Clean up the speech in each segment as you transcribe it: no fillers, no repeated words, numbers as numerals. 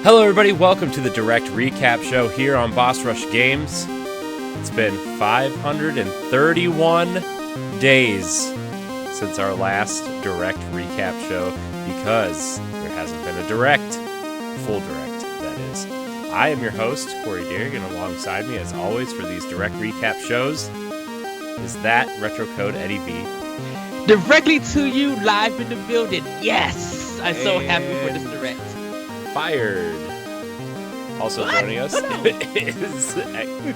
Hello everybody, welcome to the Direct Recap Show here on Boss Rush Games. It's been 531 days since our last Direct Recap Show because there hasn't been a Direct, full Direct, that is. I am your host, Corey Deering, and alongside me, as always, for these Direct Recap shows, is that Retro Code Eddie B. Directly to you, live in the building. Yes! I'm so happy for this Direct. Fired. Also joining us is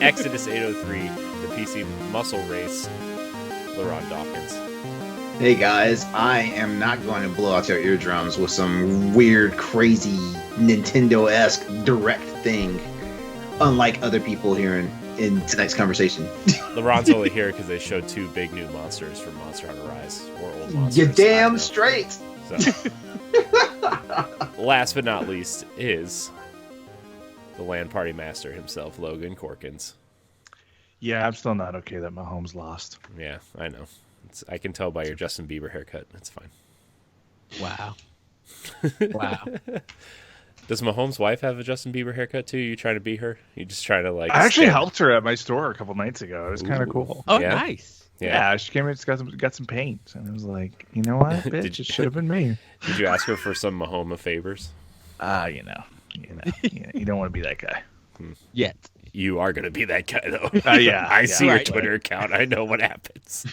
Exodus 803, the PC muscle race, LeRon Dawkins. Hey guys, I am not going to blow out your eardrums with some weird, crazy, Nintendo-esque direct thing, unlike other people here in tonight's conversation. LeRon's only here because they showed two big new monsters from Monster Hunter Rise, or old monsters. You're damn straight! So. Last but not least is the LAN party master himself, Logan Corkins. Yeah, I'm still not okay that Mahomes lost. Yeah, I know. I can tell by your Justin Bieber haircut. It's fine. Wow. Wow. Does Mahomes' wife have a Justin Bieber haircut too? You trying to be her? You just trying to like? I actually helped her at my store a couple nights ago. It was kind of cool. Oh, Yeah. nice. Yeah, she came in and got some paint, and I was like, you know what, bitch, it should have been me. Did you ask her for some Mahoma favors? You don't want to be that guy. Yet. You are going to be that guy, though. Yeah. I see your right. Twitter account. I know what happens.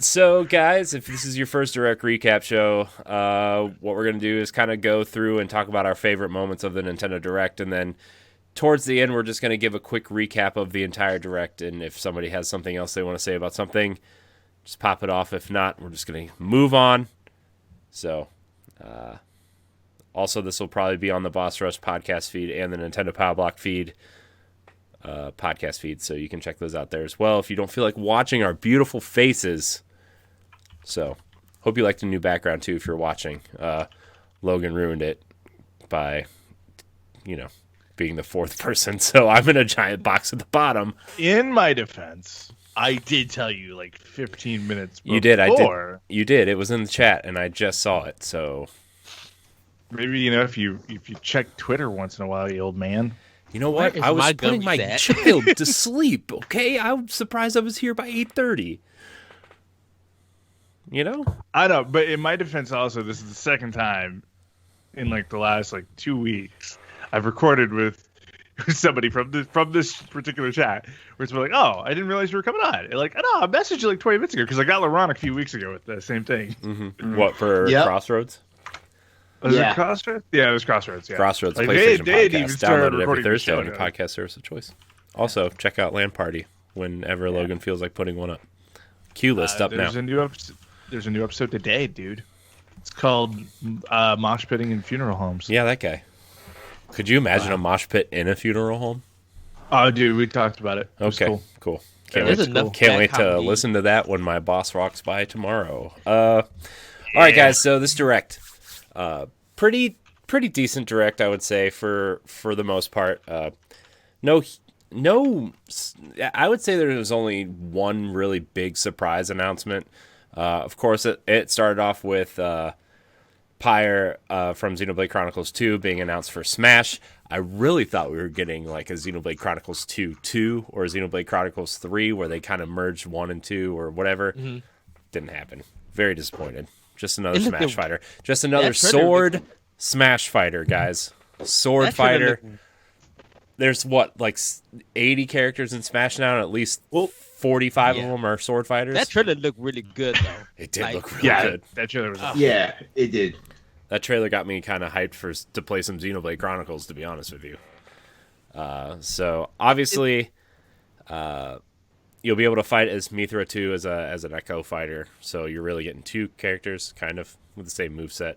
So, guys, if this is your first Direct Recap show, what we're going to do is kind of go through and talk about our favorite moments of the Nintendo Direct, and then towards the end, we're just going to give a quick recap of the entire Direct, and if somebody has something else they want to say about something, just pop it off. If not, we're just going to move on. So, also, this will probably be on the Boss Rush podcast feed and the Nintendo Power Block feed, podcast feed, so you can check those out there as well if you don't feel like watching our beautiful faces. So, hope you liked the new background, too, if you're watching. Logan ruined it by, being the fourth person, so I'm in a giant box at the bottom. In my defense, I did tell you like 15 minutes before. You did. You did. It was in the chat, and I just saw it, so... Maybe, if you check Twitter once in a while, you old man. You know what? I was putting my child to sleep, okay? I'm surprised I was here by 8:30. I know, but in my defense also, this is the second time in like the last 2 weeks I've recorded with somebody from this particular chat where it's like, oh, I didn't realize you were coming on. And I messaged you like 20 minutes ago because I got LeRon a few weeks ago with the same thing. Mm-hmm. What, for Crossroads? Was it Crossroads? Yeah, it was Crossroads. Yeah. Crossroads, PlayStation podcast. Downloaded every Thursday on your podcast service of choice. Also, check out LAN Party whenever Logan feels like putting one up. Cue list up now. There's a new episode today, dude. It's called Mosh Pitting in Funeral Homes. Yeah, that guy. Could you imagine a mosh pit in a funeral home? Oh, dude, we talked about it. Okay, cool. Can't wait to listen to that when my boss walks by tomorrow. All right, guys. So this Direct. Pretty decent Direct, I would say, for the most part. No, I would say there was only one really big surprise announcement. Of course, it started off with Pyre from Xenoblade Chronicles 2 being announced for Smash. I really thought we were getting like a Xenoblade Chronicles 2 or Xenoblade Chronicles 3 where they kind of merged 1 and 2 or whatever. Mm-hmm. Didn't happen. Very disappointed. Just another Smash fighter. Just another sword Smash fighter, guys. Sword fighter. There's 80 characters in Smash now, and at least 45 of them are sword fighters. That trailer looked really good, though. It did look really good. That trailer was Yeah, it did. That trailer got me kind of hyped to play some Xenoblade Chronicles, to be honest with you. So, obviously, you'll be able to fight as Mithra 2 as an Echo fighter, so you're really getting two characters, kind of, with the same moveset.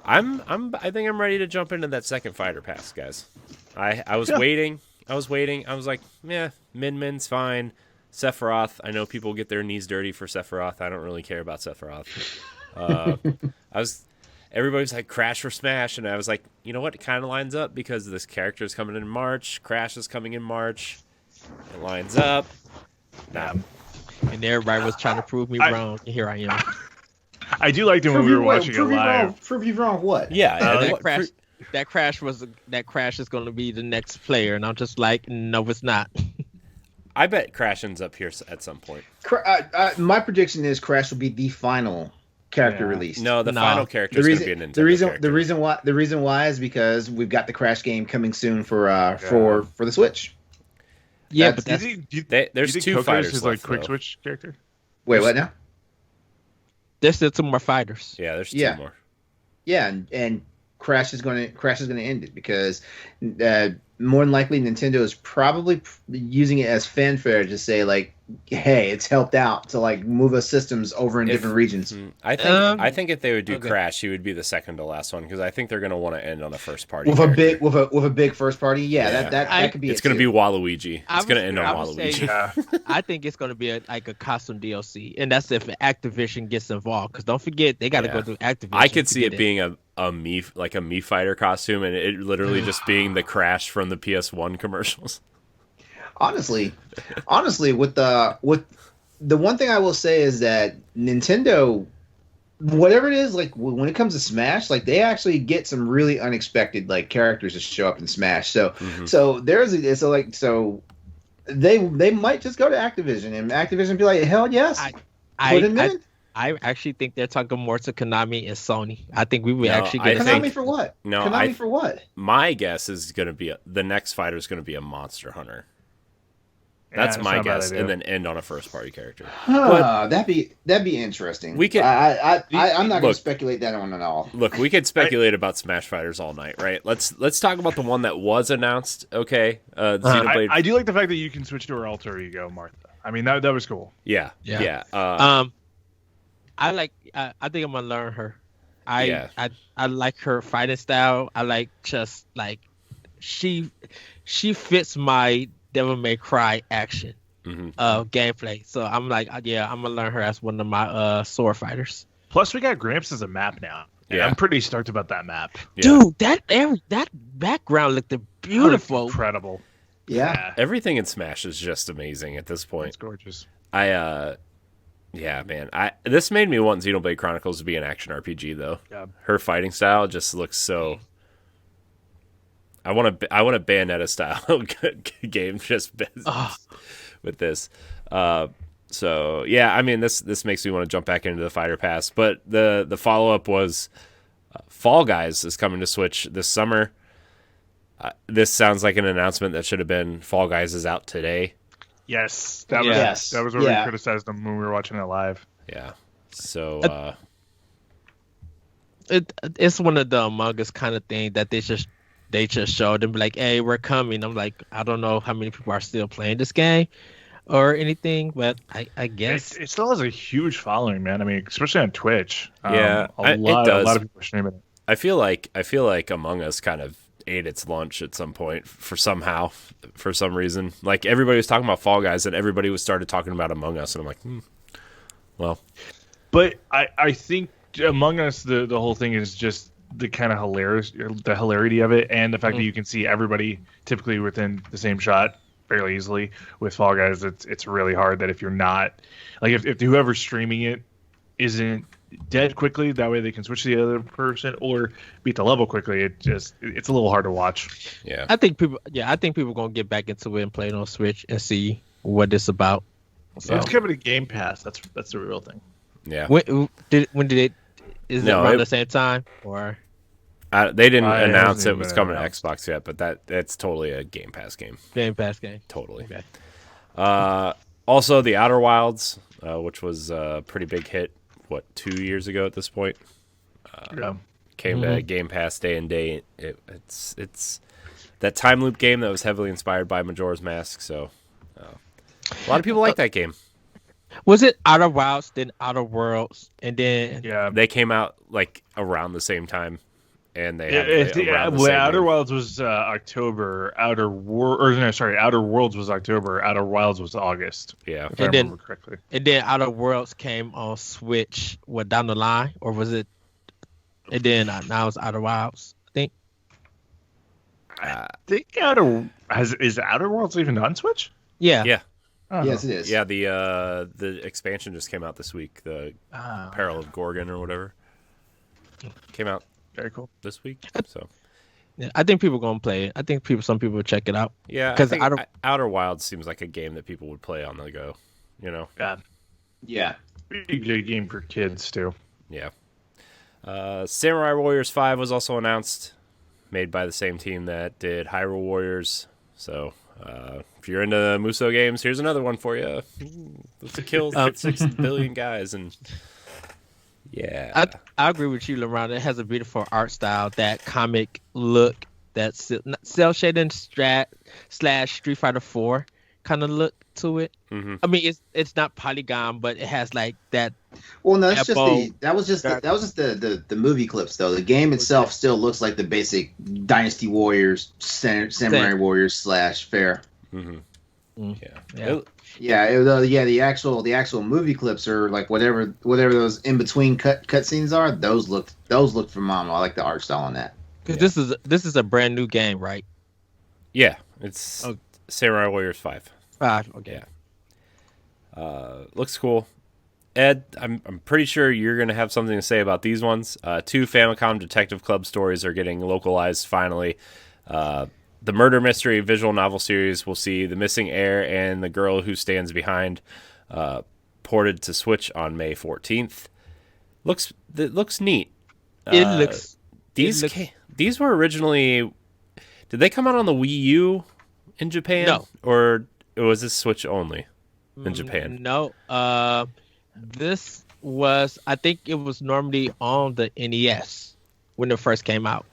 I think I'm ready to jump into that second fighter pass, guys. I was waiting. I was like, Min-Min's fine. Sephiroth, I know people get their knees dirty for Sephiroth. I don't really care about Sephiroth. Everybody's like, Crash for Smash, and I was like, you know what? It kind of lines up because this character is coming in March. Crash is coming in March. It lines up. And everybody was trying to prove me wrong, and here I am. I do like it when we were watching it live. Prove you wrong. What? Yeah, that crash is going to be the next player, and I'm just like, no, it's not. I bet Crash ends up here at some point. My prediction is Crash will be the final character released. No, the final character is going to be a Nintendo character. The reason why is because we've got the Crash game coming soon for the Switch. Yeah, but there's two fighters is left, quick though. switch character. Wait, what now? There's still 2 more fighters. Yeah, there's 2 more. Yeah, and Crash is going to end it because more than likely Nintendo is probably using it as fanfare to say like, hey, it's helped out to like move us systems over in different regions. I think if they would do Crash, he would be the second to last one because I think they're going to want to end on a first party with a big first party. Yeah, that could be. It's going to be Waluigi. It's going to end on Waluigi. I think it's going to be like a custom DLC, and that's if Activision gets involved. Because don't forget, they got to go through Activision. I could see it being a Mii fighter costume, and it literally just being the Crash from the PS1 commercials. Honestly, with the one thing I will say is that Nintendo, whatever it is, like when it comes to Smash, like they actually get some really unexpected like characters to show up in Smash. So they might just go to Activision and Activision be like, hell yes, put him in. I actually think they're talking more to Konami and Sony. I think we would actually get Konami for what? No, Konami for what? My guess is going to be the next fighter is going to be a Monster Hunter. That's my guess, and then end on a first party character. That'd be interesting. We could. I'm not going to speculate that one at all. Look, we could speculate about Smash Fighters all night, right? Let's talk about the one that was announced. Okay, Xenoblade. I do like the fact that you can switch to her alter ego, Martha. I mean that was cool. Yeah. I think I'm gonna learn her. I like her fighting style. I like just like she fits my Devil May Cry action gameplay. So I'm like, I'm gonna learn her as one of my sword fighters. Plus, we got Gramps as a map now. Yeah, I'm pretty stoked about that map. Dude, that background looked beautiful, incredible. Yeah, everything in Smash is just amazing at this point. It's gorgeous. Yeah, man. This made me want Xenoblade Chronicles to be an action RPG, though. Yeah. Her fighting style just looks so. I want a Bayonetta style game just with this. So yeah, I mean this makes me want to jump back into the Fighter Pass. But the follow up was Fall Guys is coming to Switch this summer. This sounds like an announcement that should have been Fall Guys is out today. Yes, that was what we criticized them when we were watching it live. Yeah, so it's one of the Among Us kind of thing that they just showed and be like, "Hey, we're coming." I'm like, I don't know how many people are still playing this game or anything, but I guess it still has a huge following, man. I mean, especially on Twitch. Yeah, a lot of people are streaming it. I feel like Among Us kind of ate its lunch at some point for some reason. Like everybody was talking about Fall Guys and everybody started talking about Among Us, and I'm like, well. But I think Among Us, the whole thing is just the kind of hilarity of it, and the fact that you can see everybody typically within the same shot fairly easily. With Fall Guys, it's really hard that if you're not like if whoever's streaming it isn't dead quickly, that way they can switch to the other person or beat the level quickly. It's a little hard to watch. Yeah, I think people gonna get back into it and play it on Switch and see what it's about. So it's coming to Game Pass. That's the real thing. Yeah. When did it? Is it around the same time or? They didn't announce it was coming to Xbox yet, but that's totally a Game Pass game. Game Pass game. Totally. Okay. Also, The Outer Wilds, which was a pretty big hit. 2 years ago at this point? Came to Game Pass day and date. It's that time loop game that was heavily inspired by Majora's Mask. So a lot of people like that game. Was it Outer Wilds, then Outer Worlds, and then they came out like around the same time, and they Outer Wilds was October. Outer Worlds was October. Outer Wilds was August. Yeah, if I remember correctly. And then Outer Worlds came on Switch. Down the line, or was it? And then now it's Outer Wilds. I think is Outer Worlds even on Switch? Yeah. Yeah. Yes, it is. Yeah, the expansion just came out this week. The Peril of Gorgon or whatever came out. Very cool. This week. So. Yeah, I think people are gonna play it. I think some people will check it out. Yeah, because Outer Wilds seems like a game that people would play on the go. You know. Yeah. Big game for kids too. Yeah. Samurai Warriors 5 was also announced, made by the same team that did Hyrule Warriors. So if you're into Musou games, here's another one for you. Let's kill 6 billion guys and. Yeah, I agree with you, LeRon. It has a beautiful art style, that comic look, that cell shading / Street Fighter 4 kind of look to it. Mm-hmm. I mean, it's not polygon, but it has like that. Well, no, that was just the movie clips though. The game itself still looks like the basic Dynasty Warriors, Samurai Warriors / Fair. Mm-hmm. Yeah. The actual movie clips are like whatever those in between cut scenes are. Those look phenomenal. I like the art style on that. Because this is a brand new game, right? Yeah, it's Samurai Warriors 5. 5. Okay. Yeah. Looks cool. Ed, I'm pretty sure you're gonna have something to say about these ones. 2 Famicom Detective Club stories are getting localized finally. The murder mystery visual novel series will see The Missing Heir and The Girl Who Stands Behind ported to Switch on May 14th. Looks neat. These were originally. Did they come out on the Wii U in Japan? No. Or was this Switch only in Japan? No. This was. I think it was normally on the NES when it first came out.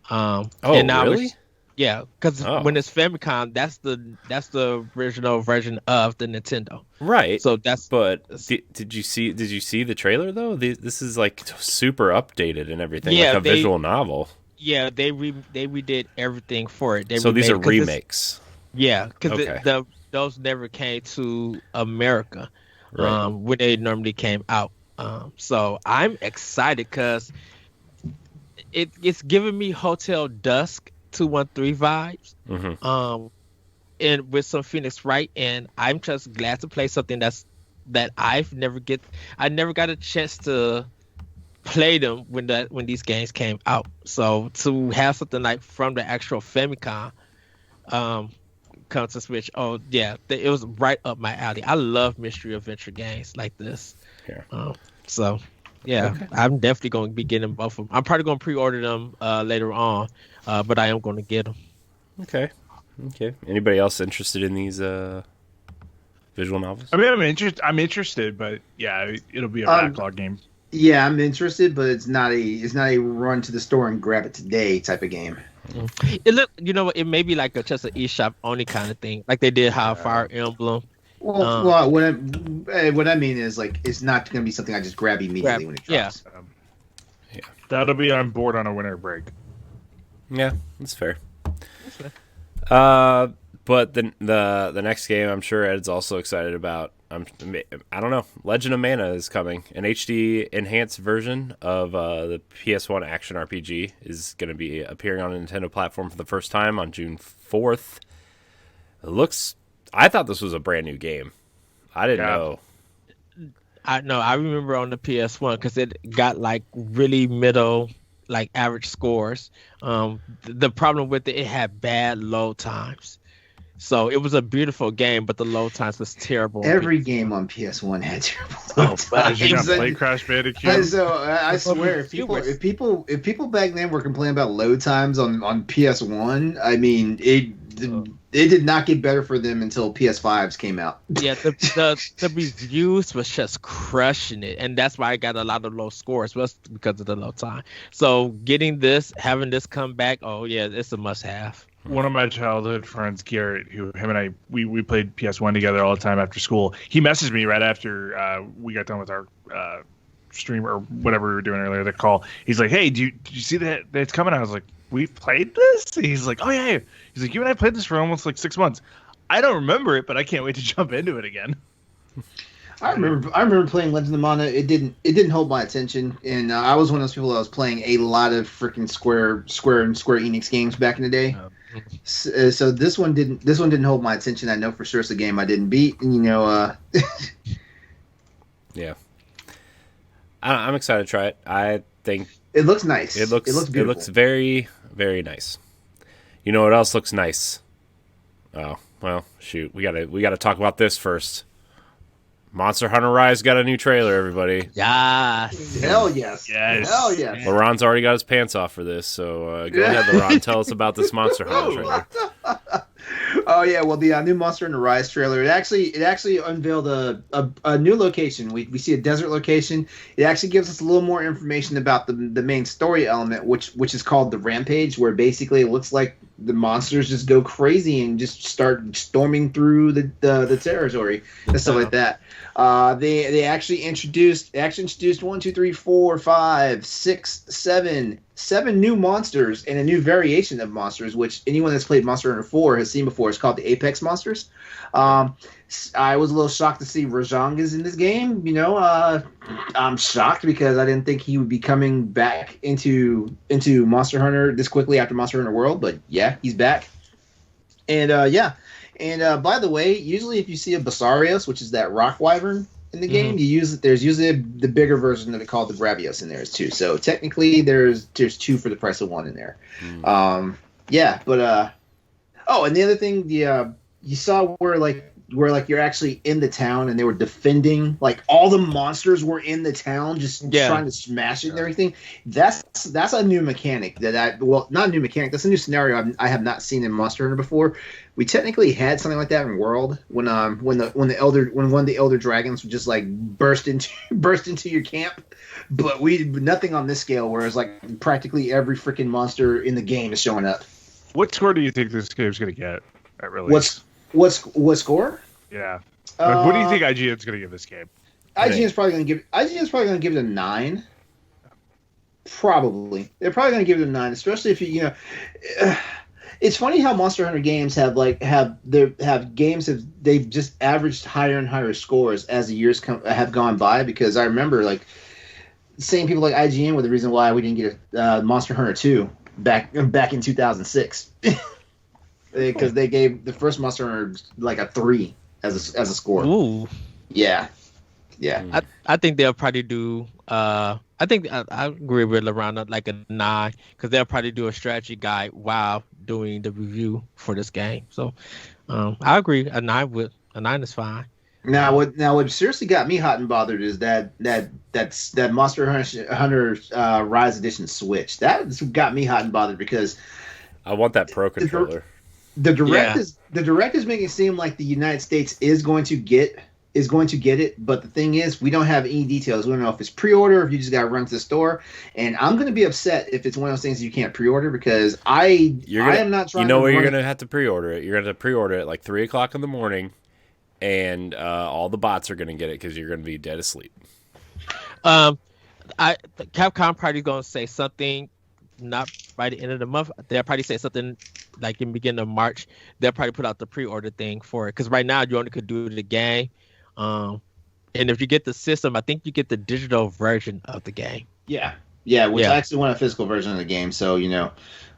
And now really? Yeah, because when it's Famicom, that's the original version of the Nintendo. Right. So that's. But did you see the trailer though? This is like super updated and everything, like a visual novel. Yeah, they redid everything for it. So these are remakes. Yeah, because those never came to America when they normally came out. So I'm excited because it's giving me Hotel Dusk 213 vibes, mm-hmm. And with some Phoenix Wright, and I'm just glad to play something that I never got a chance to play them when these games came out. So to have something like from the actual Famicom come to Switch, it was right up my alley. I love mystery adventure games like this. Yeah. Okay. I'm definitely going to be getting both of them. I'm probably going to pre-order them later on, but I am going to get them. Okay. Anybody else interested in these visual novels? I mean, I'm interested, but yeah, it'll be a backlog game. Yeah, I'm interested, but it's not a run to the store and grab it today type of game. It may be like just an eShop only kind of thing, like they did Fire Emblem. Well, what I mean is like it's not going to be something I just grab immediately when it drops. Yeah, that'll be on board on a winter break. Yeah, that's fair. But the next game I'm sure Ed's also excited about. I don't know. Legend of Mana is coming. An HD enhanced version of the PS1 action RPG is going to be appearing on a Nintendo platform for the first time on June 4th. I thought this was a brand new game. I didn't know. I remember on the PS1 because it got like really middle, like average scores. The problem with it had bad load times. So it was a beautiful game, but the load times was terrible. Every game on PS1 had terrible load times. You got play Crash Bandicoot. So I swear, if people back then were complaining about load times on PS1, I mean it did not get better for them until PS5s came out. Yeah, the reviews was just crushing it, and that's why I got a lot of low scores, was because of the low time. So having this come back, it's a must-have. One of my childhood friends, Garrett, him and I, we played PS1 together all the time after school. He messaged me right after we got done with our stream or whatever we were doing earlier, the call. He's like, "Hey, did you see that it's coming?" I was like, "We played this?" He's like, "Oh yeah." He's like, "You and I played this for almost like 6 months. I don't remember it, but I can't wait to jump into it again." I remember playing Legend of Mana. It didn't hold my attention, and I was one of those people that was playing a lot of freaking Square Enix games back in the day. So this one didn't hold my attention. I know for sure it's a game I didn't beat, and yeah, I'm excited to try it. I think it looks nice. It looks beautiful. It looks very, very nice. You know what else looks nice? Oh well, shoot. We gotta talk about this first. Monster Hunter Rise got a new trailer, everybody. Yes. Hell yes. Hell yes. LeRon's already got his pants off for this, so go ahead, LeRon. Tell us about this Monster Hunter trailer. Oh yeah, well the new Monster Hunter Rise trailer. It actually unveiled a new location. We see a desert location. It actually gives us a little more information about the main story element, which is called the Rampage, where basically it looks like the monsters just go crazy and just start storming through the territory and stuff like that. They actually introduced 1, 2, 3, 4, 5, 6, 7 new monsters and a new variation of monsters, which anyone that's played Monster Hunter 4 has seen before. It's called the Apex monsters. I was a little shocked to see Rajang is in this game. I'm shocked because I didn't think he would be coming back into Monster Hunter this quickly after Monster Hunter World, but yeah, he's back. And And by the way, usually if you see a Basarios, which is that rock wyvern in the game, there's usually the bigger version of it called the Gravios in there too. So technically there's 2 for the price of 1 in there. And the other thing, you saw where you're actually in the town and they were defending, like all the monsters were in the town just trying to smash it and everything. That's a new mechanic not a new mechanic. That's a new scenario I have not seen in Monster Hunter before. We technically had something like that in World when one of the elder dragons would just like burst into your camp, but nothing on this scale. Whereas like practically every freaking monster in the game is showing up. What score do you think this game's gonna get at release? What score? Yeah. What do you think IGN's going to give this game? IGN's probably going to give it a 9. Probably. They're probably going to give it a 9, especially if it's funny how Monster Hunter games they've just averaged higher and higher scores as the years have gone by, because I remember like same people like IGN were the reason why we didn't get Monster Hunter 2 back in 2006. Because they gave the first Monster Hunter like a 3 as a score. Ooh. Yeah. I think they'll probably do. I think I agree with LeRon, like a 9, because they'll probably do a strategy guide while doing the review for this game. So I agree. A 9 is fine. Now what seriously got me hot and bothered is that Monster Hunter Rise Edition Switch. That got me hot and bothered because I want that Pro controller. The direct is making it seem like the United States is going to get it, but the thing is, we don't have any details. We don't know if it's pre-order or if you just got to run to the store. And I'm going to be upset if it's one of those things you can't pre-order, because I am not trying. You know where you're going to have to pre-order it. You're going to pre-order it at like 3:00 in the morning, and all the bots are going to get it because you're going to be dead asleep. Capcom probably going to say something. Not by the end of the month. They'll probably say something like in the beginning of March. They'll probably put out the pre-order thing for it, because right now you only could do the game. And if you get the system, I think you get the digital version of the game. Yeah, which I actually want a physical version of the game. So in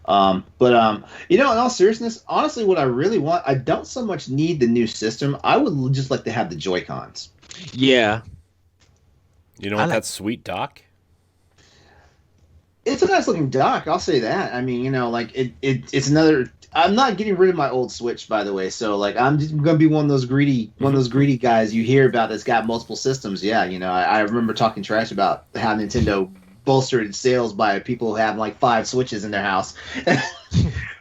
all seriousness, honestly, what I really want, I don't so much need the new system. I would just like to have the Joy-Cons. Yeah. You know what? That sweet dock. It's a nice looking dock, I'll say that. I mean, it's another. I'm not getting rid of my old Switch, by the way. So I'm just gonna be one of those greedy guys you hear about that's got multiple systems. Yeah, I remember talking trash about how Nintendo bolstered its sales by people who have like 5 Switches in their house. I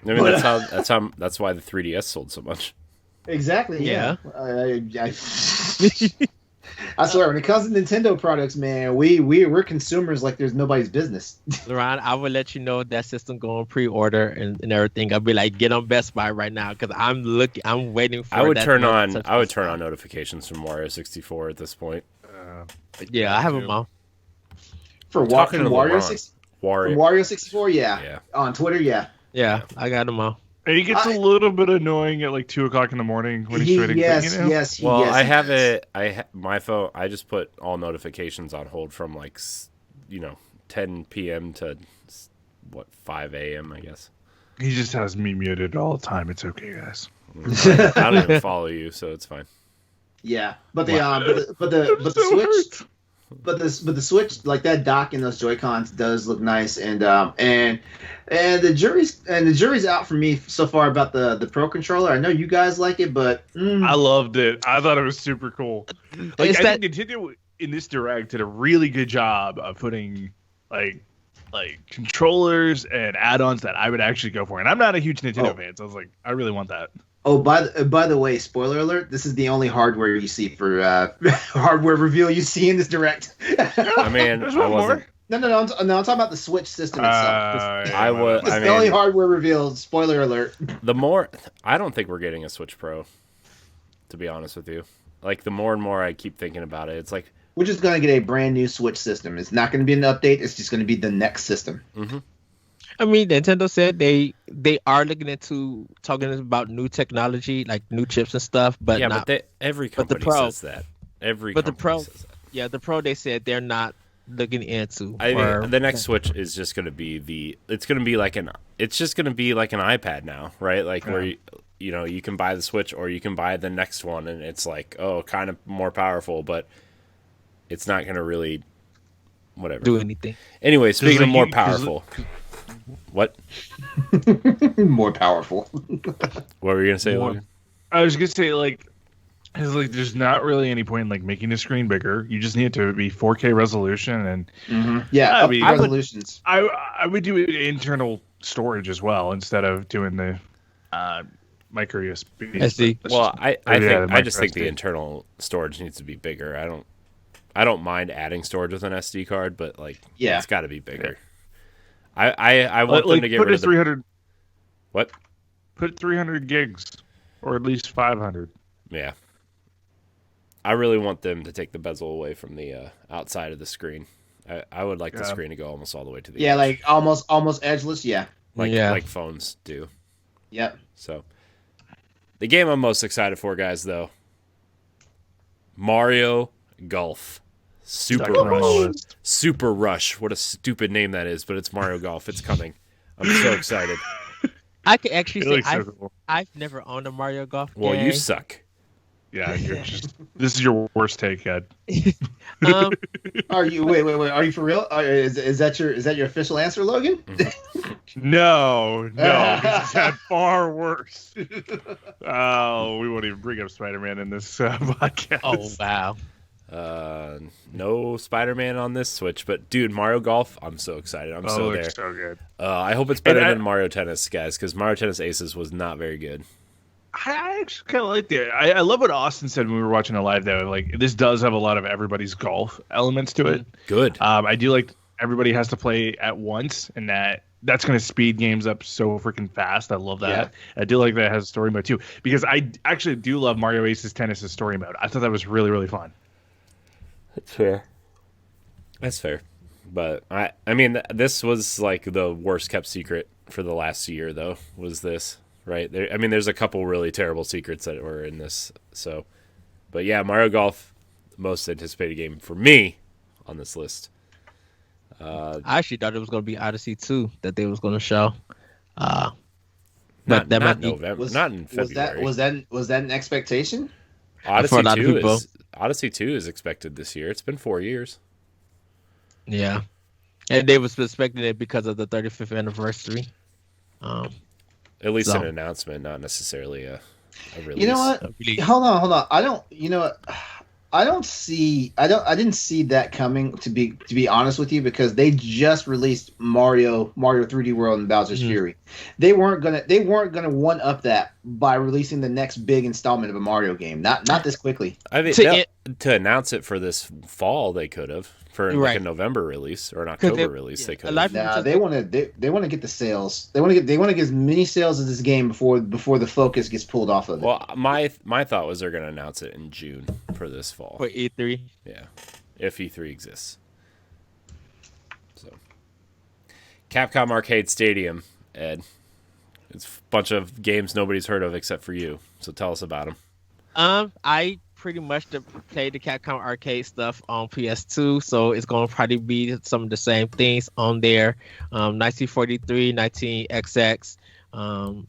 mean, that's why the 3DS sold so much. Exactly. Yeah. I swear, when it comes to Nintendo products, man, we're consumers like there's nobody's business. LeRon, I will let you know that system going pre-order and everything. I'll be like, get on Best Buy right now, because I'm waiting for. I would turn on notifications from Wario 64 at this point. I have them on. For Wario 64, yeah. On Twitter, yeah. Yeah, I got them on. And he gets a little bit annoying at like 2:00 in the morning when he's trading. Yes. I have it. My phone. I just put all notifications on hold from 10 p.m. to 5 a.m. I guess. He just has me muted all the time. It's okay, guys. I don't even follow you, so it's fine. Yeah, but the Switch. But the Switch, like that dock and those Joy-Cons, does look nice, and the jury's out for me so far about the Pro Controller. I know you guys like it, but I loved it. I thought it was super cool. Like think Nintendo in this Direct did a really good job of putting like controllers and add-ons that I would actually go for. And I'm not a huge Nintendo fan, so I was like, I really want that. Oh, by the way, spoiler alert! This is the only hardware you see for hardware reveal you see in this Direct. I mean, there's one more. No. I'm talking about the Switch system itself. The only hardware reveal. Spoiler alert. I don't think we're getting a Switch Pro. To be honest with you, like the more and more I keep thinking about it, it's like we're just gonna get a brand new Switch system. It's not gonna be an update. It's just gonna be the next system. Mm-hmm. I mean, Nintendo said they are looking into talking about new technology, like new chips and stuff. But yeah, not, but every company says that. The Pro they said they're not looking into. I mean, the next Switch is just going to be it's just going to be like an iPad now, right? Like where you can buy the Switch or you can buy the next one, and it's like kind of more powerful, but it's not going to really do anything. Anyway, speaking of more powerful. What? More powerful. What were you gonna say, Logan? I was gonna say there's not really any point in like making the screen bigger. You just need it to be 4K resolution and resolutions. I would do internal storage as well instead of doing the micro USB. SD. Well, I just think the internal storage needs to be bigger. I don't mind adding storage with an SD card, but it's got to be bigger. I want them to get rid of 300. What? Put 300 gigs, or at least 500. Yeah. I really want them to take the bezel away from the outside of the screen. I would like the screen to go almost all the way to the edge. Like almost edgeless. Yeah. Like phones do. Yep. So, the game I'm most excited for, guys, though, Mario Golf. Super Rush. What a stupid name that is, but it's Mario Golf. It's coming. I'm so excited. I could actually say I've never owned a Mario Golf game. Well, you suck. Yeah, this is your worst take, Ed. Are you wait? Are you for real? Is that your official answer, Logan? Mm-hmm. No, this is far worse. Oh, we won't even bring up Spider-Man in this podcast. Oh wow. No Spider-Man on this Switch, but dude, Mario Golf, I'm so excited. I'm so there. So good. I hope it's better than Mario Tennis, guys, because Mario Tennis Aces was not very good. I actually kind of liked it. I love what Austin said when we were watching it live, though. Like, this does have a lot of everybody's golf elements to it. Good. I do like everybody has to play at once, and that's going to speed games up so freaking fast. I love that. Yeah. I do like that it has a story mode, too, because I actually do love Mario Aces Tennis' story mode. I thought that was really, really fun. That's fair. But I mean, this was like the worst kept secret for the last year, though. Was this right? There's a couple really terrible secrets that were in this. So, but yeah, Mario Golf, most anticipated game for me on this list. I actually thought it was going to be Odyssey 2 that they was going to show. Not November, not in February. Was that an expectation? Odyssey 2 is expected this year. It's been 4 years. Yeah. And they was expecting it because of the 35th anniversary. At least an announcement, not necessarily a release. You know what? Hold on. I didn't see that coming, to be honest with you, because they just released Mario 3D World and Bowser's Fury. They weren't gonna one up that by releasing the next big installment of a Mario game. Not this quickly. I mean, to announce it for this fall, they could have for like a November release or an October release. They could. They want to get the sales. They want to get as many sales of this game before the focus gets pulled off of it. Well, my thought was they're going to announce it in June for this fall. For E3. Yeah, if E3 exists. So, Capcom Arcade Stadium, Ed. It's a bunch of games nobody's heard of except for you. So tell us about them. I pretty much played the Capcom Arcade stuff on PS2, so it's going to probably be some of the same things on there. 1943, 19XX,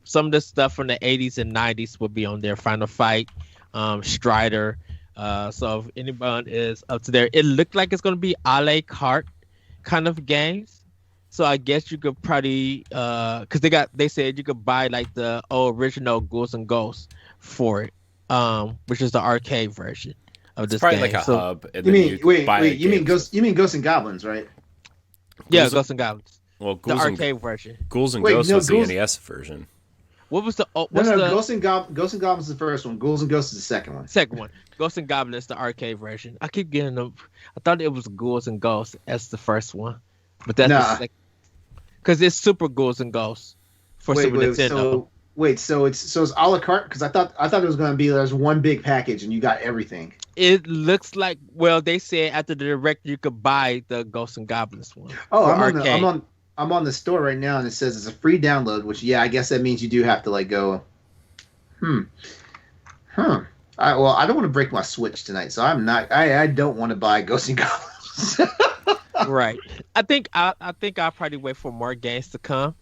Some of the stuff from the 80s and 90s will be on there. Final Fight, Strider. So if anyone is up to there, it looked like it's going to be a la carte kind of games. So I guess you could probably, because they said you could buy like the original Ghouls and Ghosts for it, which is the arcade version of this probably game. Like a hub. And you then mean you mean Ghosts and Goblins, right? Yeah, Ghosts and Goblins. Well, the arcade version. Ghouls and Ghosts was the NES version. What was the? Ghosts and Goblins is the first one. Ghouls and Ghosts is the second one. Second one. Ghosts and Goblins is the arcade version. I keep getting them. I thought it was Ghouls and Ghosts as the first one, but that's the second. Because it's Super Ghouls and Ghosts for Super Nintendo. So it's a la carte? Because I thought it was going to be there's one big package and you got everything. It looks like, well, they said after the direct you could buy the Ghosts and Goblins one. Oh, I'm on the store right now and it says it's a free download, which I guess that means you do have to like go. I don't want to break my Switch tonight, so I'm not. I don't want to buy Ghosts and Goblins. Right. I think I'll probably wait for more games to come.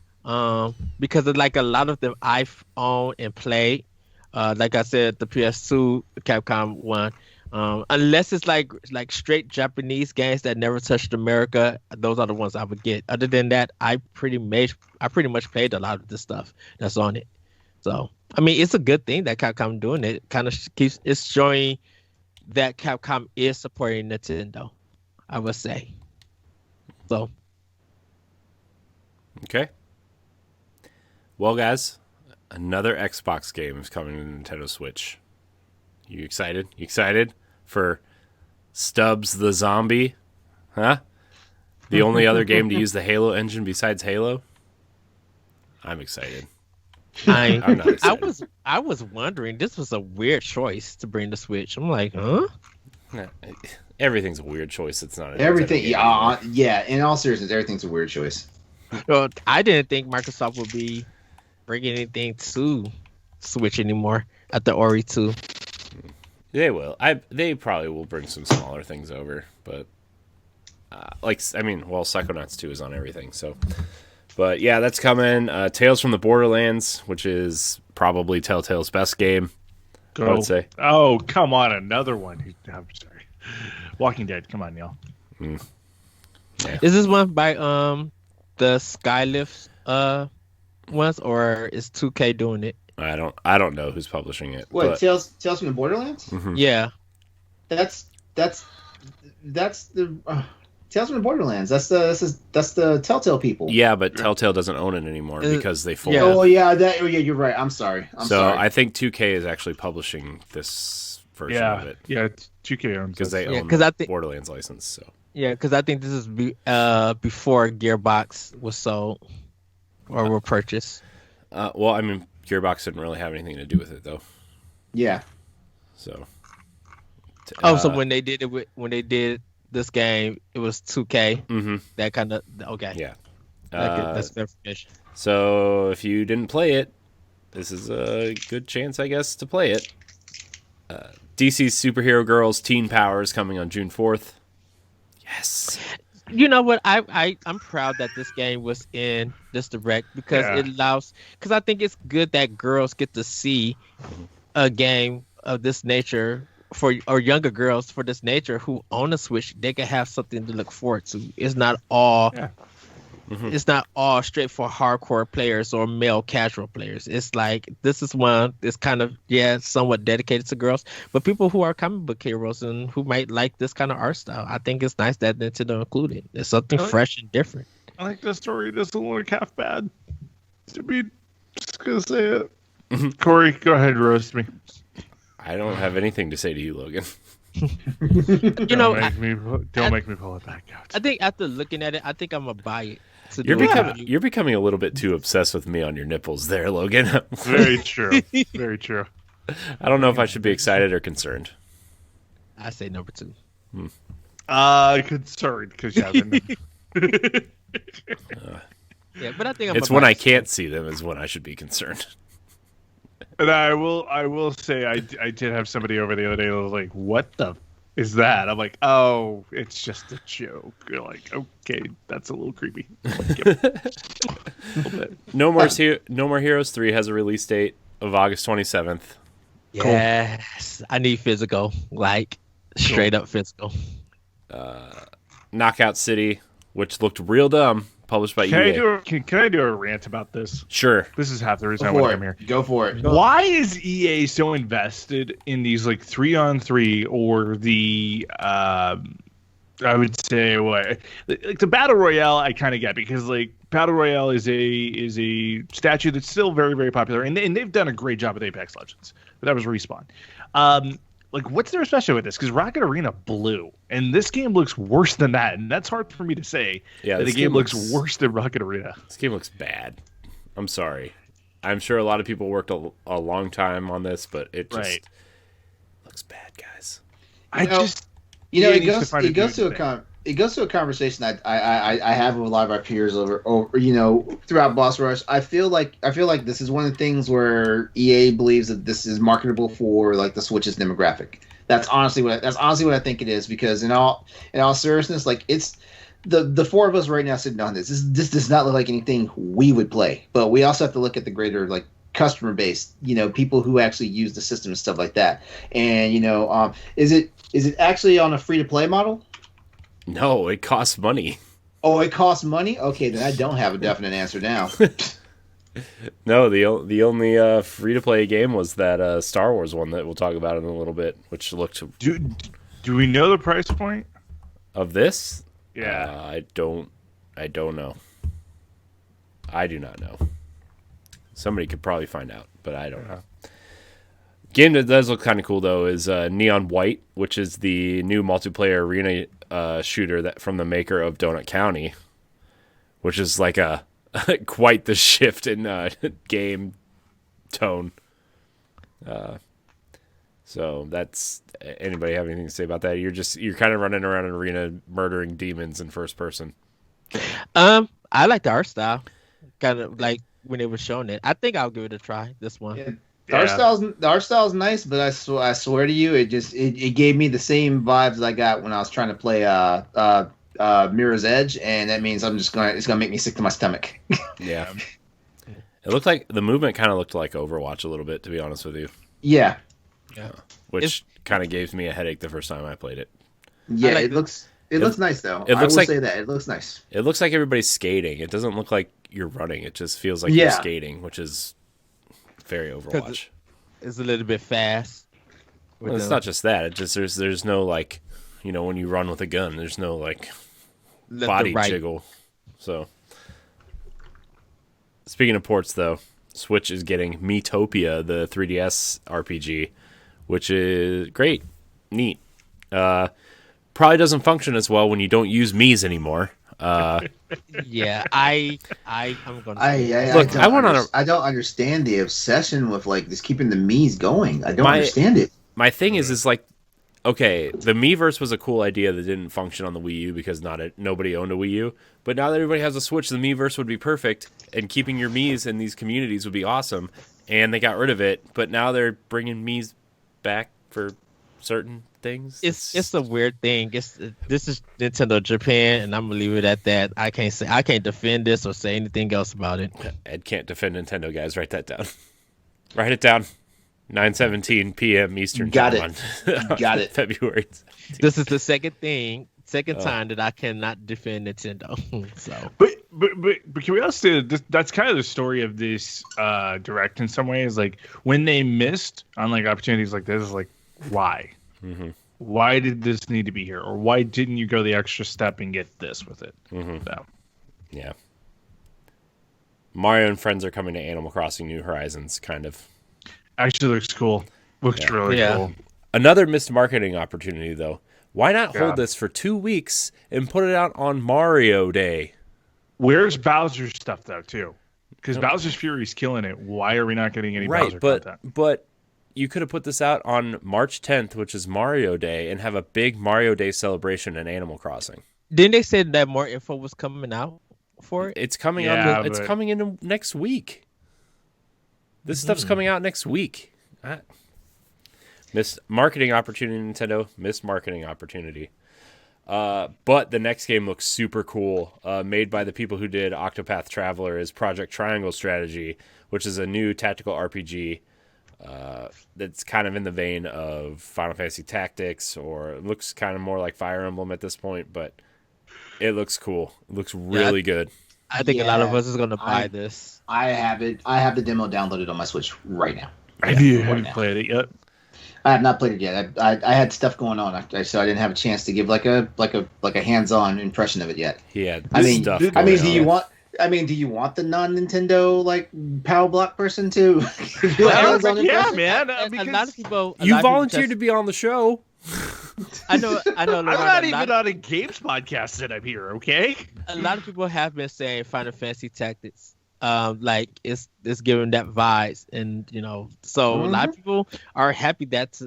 Because of, like, a lot of them I've owned and played. Like I said, the PS2 Capcom one. Unless it's like straight Japanese games that never touched America, those are the ones I would get. Other than that, I pretty much played a lot of the stuff that's on it. So I mean, it's a good thing that Capcom doing it. Kind of it's showing that Capcom is supporting Nintendo, I would say. So okay. Well, guys, another Xbox game is coming to Nintendo Switch. You excited? You excited for Stubbs the Zombie? Huh? The only other game to use the Halo engine besides Halo? I'm excited. I'm not excited. I was wondering, this was a weird choice to bring the Switch. I'm like, huh? Everything's a weird choice. It's not everything. Yeah. In all seriousness, everything's a weird choice. Well, I didn't think Microsoft would be bringing anything to Switch anymore at the Ori 2. They will. They probably will bring some smaller things over, but Psychonauts 2 is on everything. So, but yeah, that's coming. Tales from the Borderlands, which is probably Telltale's best game. I would say. Oh, come on, another one. I'm sorry. Walking Dead. Come on, Neil. Yeah. Is this one by the Skylift ones, or is 2K doing it? I don't know who's publishing it. What, but... Tales from the Borderlands? Mm-hmm. Yeah. That's the Tales from the Borderlands. That's the Telltale people. Yeah, but Telltale doesn't own it anymore because they folded. Yeah. You're right. I'm sorry. I think 2K is actually publishing this version of it. Yeah, 2K owns because they own the Borderlands license. So. Yeah, because I think this is before Gearbox was sold or were purchased. Well, I mean, Gearbox didn't really have anything to do with it, though. Yeah. So. So when they did this game, it was 2K. Mm-hmm. That kind of Yeah. That's good information. So if you didn't play it, this is a good chance, I guess, to play it. DC's Superhero Girls Teen Power is coming on June 4th. Yes. You know what? I'm proud that this game was in this direct because it allows. Because I think it's good that girls get to see a game of this nature or younger girls for this nature who own a Switch. They can have something to look forward to. It's not all. Yeah. Mm-hmm. It's not all straight for hardcore players or male casual players. It's like this is one that's kind of somewhat dedicated to girls, but people who are comic book heroes and who might like this kind of art style. I think it's nice that Nintendo included. It's something fresh and different. I like the story. It doesn't look half bad. To be just gonna say it. Corey, go ahead, roast me. I don't have anything to say to you, Logan. Don't make me pull it back out. I think after looking at it, I think I'm gonna buy it. You're becoming a little bit too obsessed with me on your nipples there, Logan. Very true. Very true. I don't know if I should be excited or concerned. I say number 2. Concerned because you haven't. Yeah, but I think it's when I can't see them is when I should be concerned. And I will say I did have somebody over the other day that was like, what the is that. I'm like, oh, it's just a joke. You're like, okay, that's a little creepy. Like, yep. No More Heroes 3 has a release date of August 27th. Yes, I need physical, like straight up physical. Knockout City, which looked real dumb, published by EA. Can I do a rant about this? Sure. This is half the reason I want to come here. Go for it. Why is EA so invested in these like 3-on-3 or the I would say what like the battle royale I kind of get because like battle royale is a statue that's still very, very popular and they've done a great job with Apex Legends. But that was Respawn. Like what's their special with this? Because Rocket Arena blew, and this game looks worse than that, and that's hard for me to say. Yeah, that the game looks worse than Rocket Arena. This game looks bad. I'm sorry. I'm sure a lot of people worked a long time on this, but it just looks bad, guys. It goes to a conversation I have with a lot of our peers over throughout Boss Rush. I feel like this is one of the things where EA believes that this is marketable for like the Switch's demographic. That's honestly what I think it is, because in all seriousness, like it's the four of us right now sitting on this does not look like anything we would play, but we also have to look at the greater like customer base, people who actually use the system and stuff like that. And is it actually on a free to play model? No, it costs money. Oh, it costs money? Okay, then I don't have a definite answer now. No, the only free to play game was that Star Wars one that we'll talk about in a little bit, which looked. Do we know the price point of this? Yeah, I don't know. I do not know. Somebody could probably find out, but I don't know. Game that does look kind of cool though is Neon White, which is the new multiplayer arena shooter that from the maker of Donut County, which is like a quite the shift in game tone. So that's anybody have anything to say about that? You're kind of running around an arena murdering demons in first person. I like the art style, kind of like when it was showing it. I think I'll give it a try. This one. Yeah. The art style's nice, but I swear to you, it gave me the same vibes I got when I was trying to play Mirror's Edge, and that means it's gonna make me sick to my stomach. Yeah. It looked like the movement kind of looked like Overwatch a little bit, to be honest with you. Yeah. Which kind of gave me a headache the first time I played it. Yeah, it looks nice though. I will say that it looks nice. It looks like everybody's skating. It doesn't look like you're running. It just feels like you're skating, which is very Overwatch. It's a little bit fast. Well, it's not just that. It just there's no like, when you run with a gun, there's no like body jiggle. So, speaking of ports, though, Switch is getting Miitopia, the 3DS RPG, which is great, neat. Probably doesn't function as well when you don't use Miis anymore. Yeah, I'm gonna. I don't understand the obsession with like just keeping the Miis going. I don't understand it. My thing is like, okay, the Miiverse was a cool idea that didn't function on the Wii U because nobody owned a Wii U. But now that everybody has a Switch, the Miiverse would be perfect, and keeping your Miis in these communities would be awesome. And they got rid of it, but now they're bringing Miis back for certain things. It's a weird thing. This is Nintendo Japan, and I'm gonna leave it at that. I can't defend this or say anything else about it. Ed can't defend Nintendo, guys. Write that down. Write it down. 9:17 p.m. Eastern time. Got it. February. This is the second time that I cannot defend Nintendo. So, but can we also say that's kind of the story of this direct in some ways. Like when they missed on like opportunities like this, is like why? Mm-hmm. Why did this need to be here, or why didn't you go the extra step and get this with it? Mm-hmm. So. Yeah. Mario and friends are coming to Animal Crossing New Horizons, kind of. Actually looks cool. Looks really cool. Another missed marketing opportunity, though. Why not hold this for 2 weeks and put it out on Mario Day? Where's Bowser's stuff, though, too? Because Bowser's Fury's killing it. Why are we not getting any Bowser content? But you could have put this out on March 10th, which is Mario Day, and have a big Mario Day celebration in Animal Crossing. Didn't they say that more info was coming out for it? It's coming It's coming in next week. This stuff's coming out next week. Missed marketing opportunity, Nintendo. Missed marketing opportunity. But the next game looks super cool. Made by the people who did Octopath Traveler, is Project Triangle Strategy, which is a new tactical RPG that's kind of in the vein of Final Fantasy Tactics, or it looks kind of more like Fire Emblem at this point, but it looks cool. It looks really good. I think a lot of us is going to buy this. I have it. I have the demo downloaded on my Switch right now. Have you played it yet? I have not played it yet. I had stuff going on, so I didn't have a chance to give like a hands-on impression of it yet. Yeah, stuff. Do you want the non-Nintendo like Power Block person to? Yeah, man. A lot of people. You volunteered to be on the show. I know. I'm not even on a games podcast that I'm here. Okay. A lot of people have been saying Final Fantasy Tactics. Like it's giving that vibes, and so a lot of people are happy that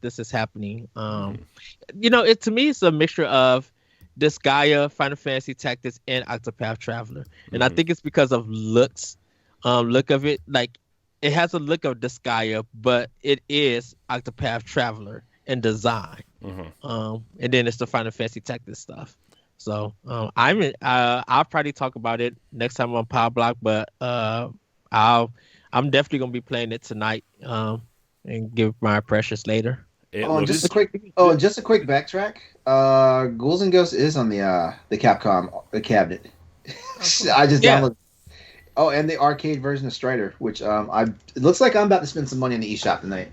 this is happening. It to me it's a mixture of Disgaea, Final Fantasy Tactics, and Octopath Traveler, and I think it's because of look of it. Like it has a look of Disgaea, but it is Octopath Traveler in design. And then it's the Final Fantasy Tactics stuff. So I'll probably talk about it next time on Power Block, but I'm definitely gonna be playing it tonight and give my impressions later. Just a quick backtrack. Ghouls and Ghosts is on the Capcom cabinet. I just downloaded. Oh, and the arcade version of Strider, which it looks like I'm about to spend some money on the eShop tonight.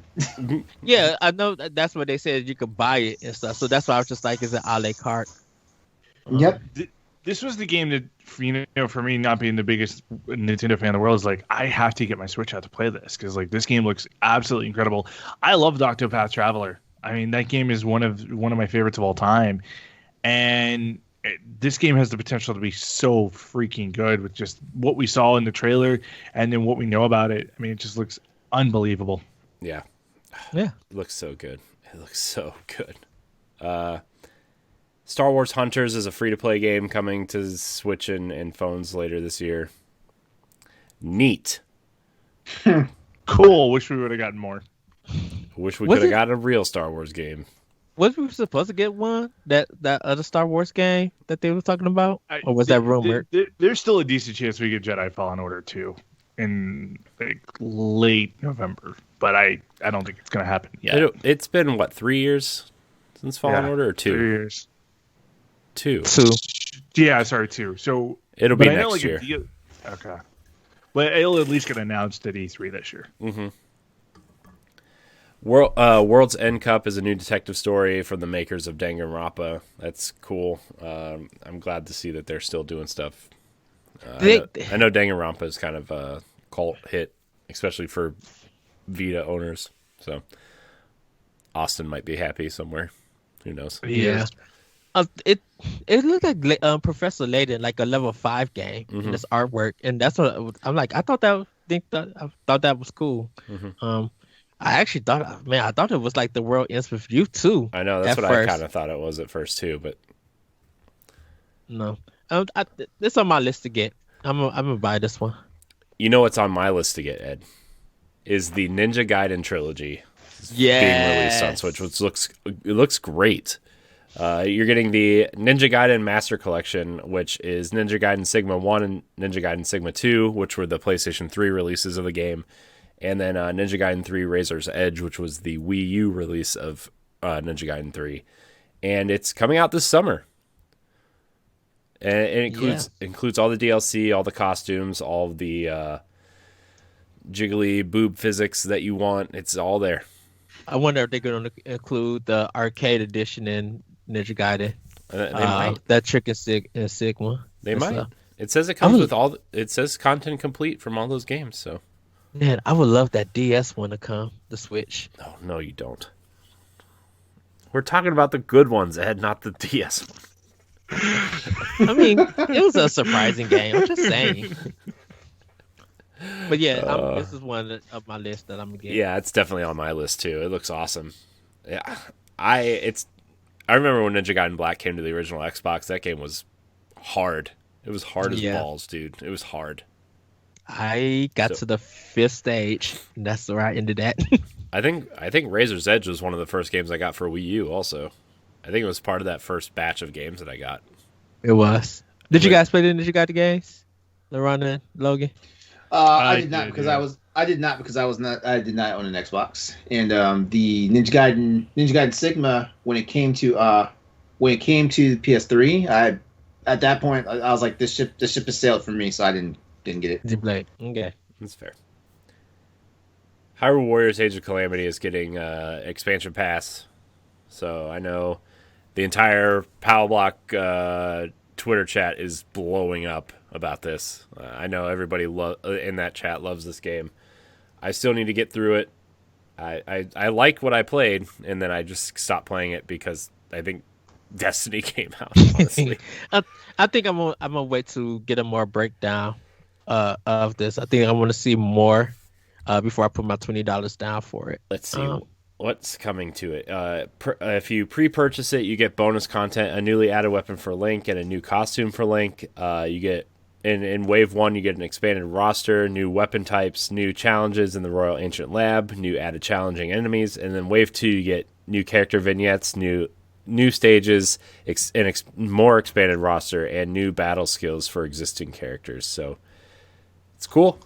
Yeah, I know that's what they said, you could buy it and stuff. So that's why I was just like, is it a la carte? Yep. This was the game that, for me, not being the biggest Nintendo fan in the world, is like, I have to get my Switch out to play this, because like this game looks absolutely incredible. I loved Octopath Traveler. I mean, that game is one of my favorites of all time, and this game has the potential to be so freaking good with just what we saw in the trailer and then what we know about it. I mean, it just looks unbelievable. Yeah. Yeah. It looks so good. It looks so good. Star Wars Hunters is a free-to-play game coming to Switch and phones later this year. Neat. Cool. Wish we would have gotten more. Wish we could have got a real Star Wars game. Was we supposed to get one? That other Star Wars game that they were talking about? Or was that rumored? There's still a decent chance we get Jedi Fallen Order 2 in like late November. But I don't think it's going to happen yet. It's been, 3 years since Fallen Order, or 2? 3 years. 2. Yeah, sorry, 2. So it'll be next year. Okay. Well, it'll at least get announced at E3 this year. Mm-hmm. World's End Cup is a new detective story from the makers of Danganronpa. That's cool. I'm glad to see that they're still doing stuff. I know Danganronpa is kind of a cult hit, especially for Vita owners. So Austin might be happy somewhere. Who knows? Yeah. It looked like Professor Layton, like a level 5 game in this artwork, and that's what I'm like. I thought that was cool. I actually thought it was like The World Ends With You too. I know, that's what I kind of thought it was at first too, but no. It's on my list to get. I'm gonna buy this one. You know what's on my list to get, Ed? Is the Ninja Gaiden trilogy being released on Switch, which looks great. You're getting the Ninja Gaiden Master Collection, which is Ninja Gaiden Sigma 1 and Ninja Gaiden Sigma 2, which were the PlayStation 3 releases of the game. And then Ninja Gaiden 3 Razor's Edge, which was the Wii U release of Ninja Gaiden 3. And it's coming out this summer. And it includes all the DLC, all the costumes, all the jiggly boob physics that you want. It's all there. I wonder if they're going to include the arcade edition in Ninja Gaiden. They might. That Trick and Sigma. They might. It says it comes with all. It says content complete from all those games. So, man, I would love that DS one to come. The Switch. Oh no, you don't. We're talking about the good ones, Ed, not the DS one. I mean, it was a surprising game. I'm just saying. But yeah, this is one of my list that I'm gonna get. Yeah, it's definitely on my list too. It looks awesome. Yeah, I remember when Ninja Gaiden Black came to the original Xbox. That game was hard. It was hard as balls, dude. It was hard. I got to the 5th stage, and that's where I ended at. I think Razor's Edge was one of the first games I got for Wii U. Also, I think it was part of that first batch of games that I got. It was. Did you guys play the Ninja Gaiden games, LeRon and Logan? I did not because I did not own an Xbox. And the Ninja Gaiden Sigma, when it came to the PS3, at that point I was like, this ship has sailed for me, so I didn't get it. Didn't play. Okay, that's fair. Hyrule Warriors Age of Calamity is getting expansion pass, so I know the entire Power Block Twitter chat is blowing up about this. I know everybody in that chat loves this game. I still need to get through it. I like what I played, and then I just stopped playing it because I think Destiny came out. Honestly, I think I'm gonna wait to get a more breakdown of this. I think I want to see more before I put my $20 down for it. Let's see what's coming to it. If you pre-purchase it, you get bonus content, a newly added weapon for Link, and a new costume for Link. You get in Wave 1, you get an expanded roster, new weapon types, new challenges in the Royal Ancient Lab, new added challenging enemies, and then Wave 2, you get new character vignettes, new stages, more expanded roster, and new battle skills for existing characters. So it's cool.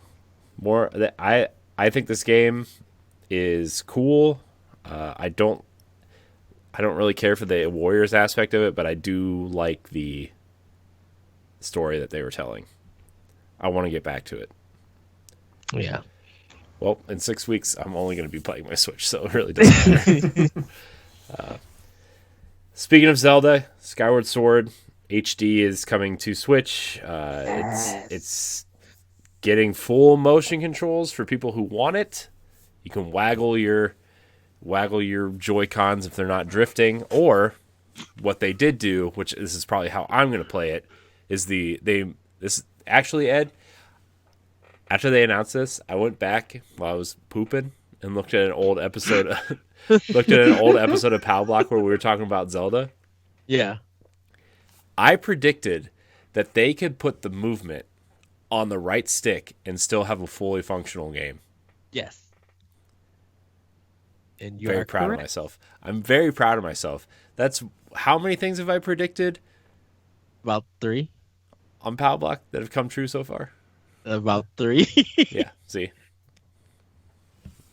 I think this game is cool. I don't really care for the Warriors aspect of it, but I do like the story that they were telling. I want to get back to it. Yeah. Well, in 6 weeks, I'm only going to be playing my Switch, so it really doesn't matter. Speaking of Zelda, Skyward Sword HD is coming to Switch. It's getting full motion controls for people who want it. You can waggle your Joy-Cons if they're not drifting, or what they did do, which this is probably how I'm going to play it, is this actually, Ed, after they announced this, I went back while I was pooping and looked at an old episode of Power Block where we were talking about Zelda. Yeah. I predicted that they could put the movement on the right stick and still have a fully functional game. Yes. And you very are proud correct. of myself. I'm very proud of myself. That's how many things have I predicted? About 3. On Power Block that have come true so far? About 3. Yeah, see?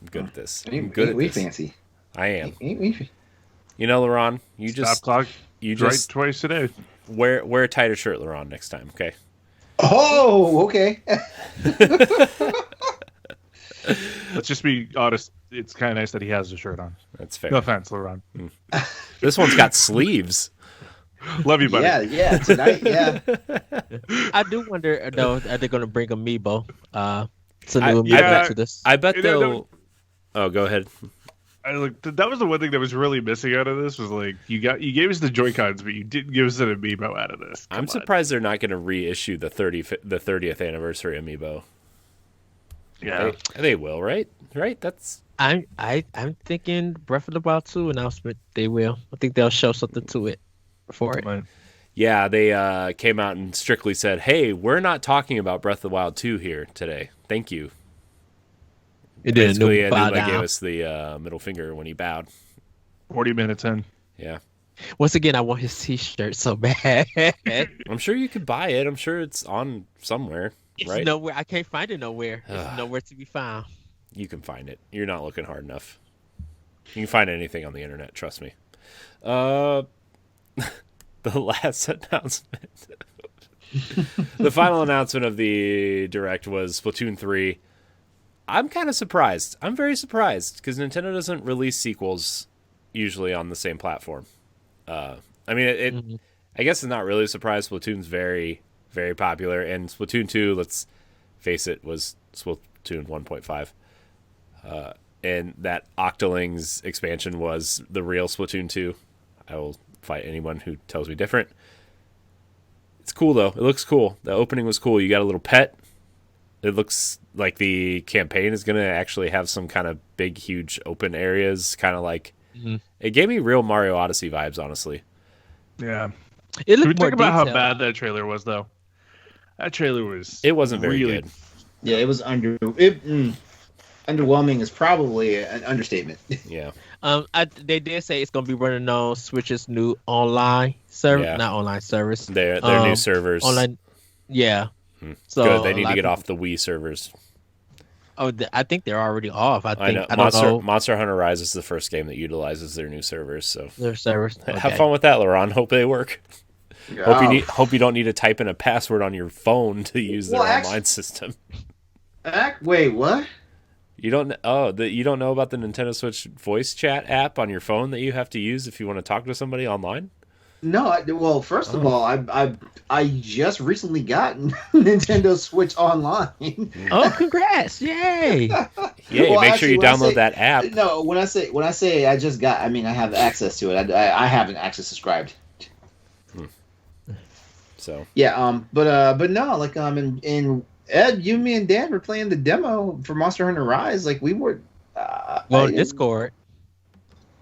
I'm good at this. We fancy. I am. You know, LeRon, you just... Stop clock. You just... Right twice today. Wear a tighter shirt, LeRon, next time, okay? Oh, okay. Let's just be honest. It's kind of nice that he has the shirt on. That's fair. No offense, LeRon. This one's got sleeves. Love you, buddy. Yeah, tonight, yeah. I do wonder, though, are they going to bring Amiibo? It's a new Amiibo to this. I bet they'll... Oh, go ahead. That was the one thing that was really missing out of this was like you gave us the Joy-Cons, but you didn't give us an Amiibo out of this. I'm surprised they're not going to reissue the 30th anniversary Amiibo. Yeah, they will, right? Right? That's... I'm thinking Breath of the Wild 2 announcement. They will. I think they'll show something to it for it. Yeah, they came out and strictly said, "Hey, we're not talking about Breath of the Wild 2 here today. Thank you." It did. Basically, Anuma gave us the middle finger when he bowed. 40 minutes in. Yeah. Once again, I want his T-shirt so bad. I'm sure you could buy it. I'm sure it's on somewhere. It's right? nowhere. I can't find it nowhere. It's nowhere to be found. You can find it. You're not looking hard enough. You can find anything on the internet. Trust me. The last announcement. The final announcement of the Direct was Splatoon 3. I'm kind of surprised. I'm very surprised because Nintendo doesn't release sequels usually on the same platform. I mean, I guess it's not really a surprise. Splatoon's very, very popular, and Splatoon 2, let's face it, was Splatoon 1.5. And that Octolings expansion was the real Splatoon 2. I will fight anyone who tells me different. It's cool, though. It looks cool. The opening was cool. You got a little pet. It looks like the campaign is going to actually have some kind of big, huge open areas, kind of like... It gave me real Mario Odyssey vibes, honestly. Yeah. It looked more think about detailed. how bad that trailer was, though. That trailer was... It wasn't very good. Yeah, it was underwhelming is probably an understatement. Yeah. They did say it's gonna be running on Switch's new online service, Yeah. not online service. Their new servers. Online. Yeah. So good. They need to get off the Wii servers. Oh, I think they're already off. I know. I don't know. Monster Hunter Rise is the first game that utilizes their new servers. So Their servers. Okay. Have fun with that, LeRon. Hope they work. Hope you don't need to type in a password on your phone to use their online system. Wait, what? You don't? You don't know about the Nintendo Switch voice chat app on your phone that you have to use if you want to talk to somebody online? No, well, first of all, I just recently got Nintendo Switch Online. Oh, congrats! Yay! Yeah, well, make sure you download that app. No, when I say I just got, I mean I have access to it. I haven't actually subscribed. So yeah, but no, like in Ed, you, me, and Dan were playing the demo for Monster Hunter Rise. Like we were. Discord.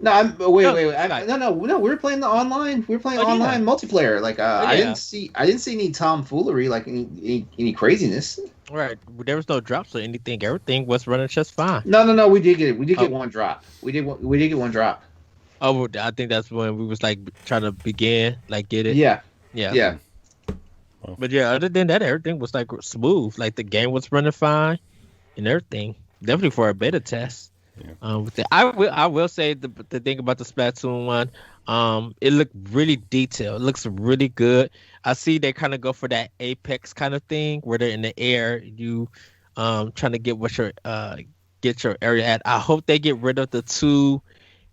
No, wait. No. We were playing the online. We were playing online multiplayer. Like I didn't see any tomfoolery, like any craziness. Right. There was no drops or anything. Everything was running just fine. No. We did get it. We did get one drop. We did get one drop. Oh, I think that's when we was like trying to begin, like get it. Yeah. But yeah, other than that, everything was like smooth. Like the game was running fine and everything. Definitely for a beta test. Yeah. I will say the thing about the Splatoon one, it looked really detailed. It looks really good. I see they kind of go for that Apex kind of thing where they're in the air, you trying to get get your area at. I hope they get rid of the two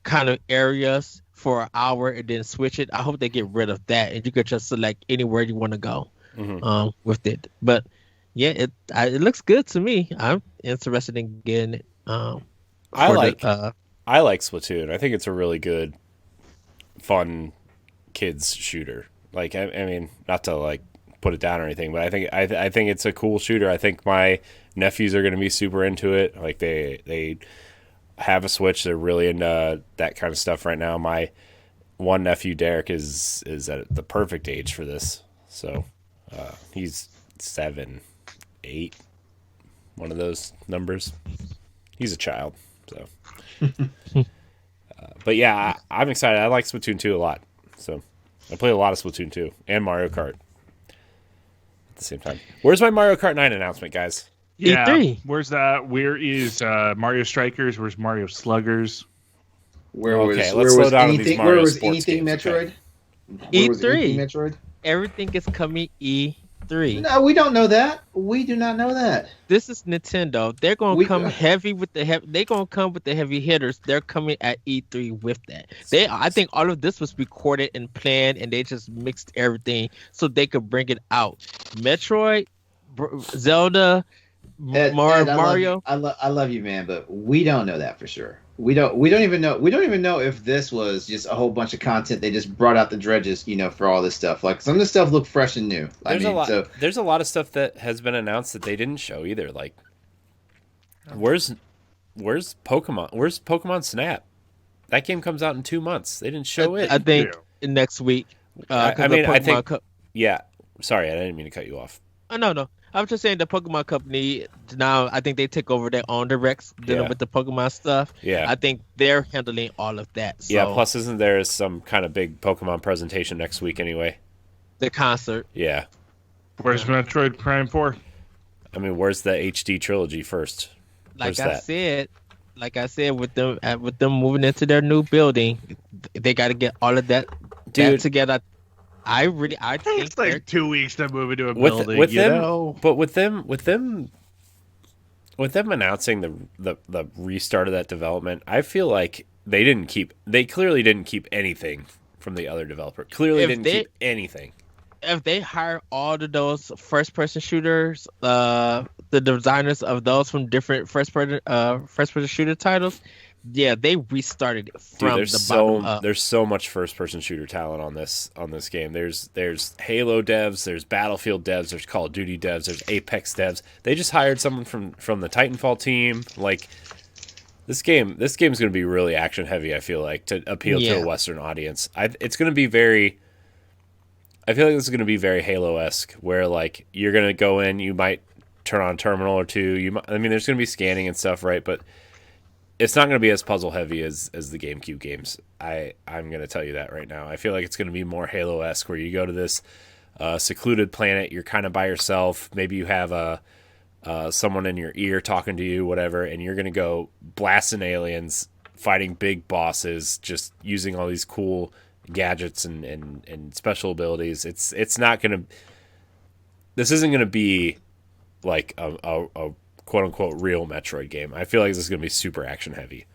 kind of areas for an hour and then switch it. I hope they get rid of that and you could just select anywhere you want to go with it. But yeah, it looks good to me. I'm interested in getting it. I like Splatoon. I think it's a really good, fun kids shooter. Like I mean, not to like put it down or anything, but I think it's a cool shooter. I think my nephews are going to be super into it. Like they have a Switch. They're really into that kind of stuff right now. My one nephew Derek is at the perfect age for this. So he's 7, 8, one of those numbers. He's a child. So, but yeah, I'm excited. I like Splatoon 2 a lot. So I play a lot of Splatoon 2 and Mario Kart at the same time. Where's my Mario Kart 9 announcement, guys? Yeah, E3. Where's that? Where is Mario Strikers? Where's Mario Sluggers? Let's slow down on these Mario sports games. Metroid? E3. Metroid? Everything is coming E3. No, we don't know that. We do not know that. This is Nintendo. They're gonna come heavy with the heavy. They're gonna come with the heavy hitters. They're coming at E3 with that. I think all of this was recorded and planned, and they just mixed everything so they could bring it out. Metroid, Zelda, Mario. I love you, man, but we don't know that for sure. We don't even know if this was just a whole bunch of content they just brought out the dredges, for all this stuff. Like some of this stuff looked fresh and new. There's a lot of stuff that has been announced that they didn't show either. Like, where's Pokemon? Where's Pokemon Snap? That game comes out in 2 months. They didn't show it. I think next week. I think. Yeah. Sorry, I didn't mean to cut you off. Oh, no. I was just saying the Pokemon company now. I think they take over their own directs dealing with the Pokemon stuff. Yeah, I think they're handling all of that. So. Yeah. Plus, isn't there some kind of big Pokemon presentation next week anyway? The concert. Yeah. Where's Metroid Prime 4? I mean, where's the HD trilogy first? Like I said, with them moving into their new building, they got to get all of that together. I think it's like 2 weeks to move into a building. But with them announcing the restart of that development, I feel like they clearly didn't keep anything from the other developer. Keep anything. If they hire all of those first person shooters, the designers of those from different first person shooter titles, yeah, they restarted it from the bottom up. There's so much first-person shooter talent on this game. There's Halo devs, there's Battlefield devs, there's Call of Duty devs, there's Apex devs. They just hired someone from the Titanfall team. Like this game's going to be really action heavy. I feel like to appeal to a Western audience. It's going to be very. I feel like this is going to be very Halo-esque, where like you're going to go in, you might turn on a terminal or two. I mean, there's going to be scanning and stuff, right? But it's not going to be as puzzle heavy as the GameCube games. I'm going to tell you that right now. I feel like it's going to be more Halo-esque, where you go to this secluded planet, you're kind of by yourself. Maybe you have someone in your ear talking to you, whatever, and you're going to go blasting aliens, fighting big bosses, just using all these cool gadgets and special abilities. It's not going to. This isn't going to be like a quote unquote real Metroid game. I feel like this is going to be super action heavy.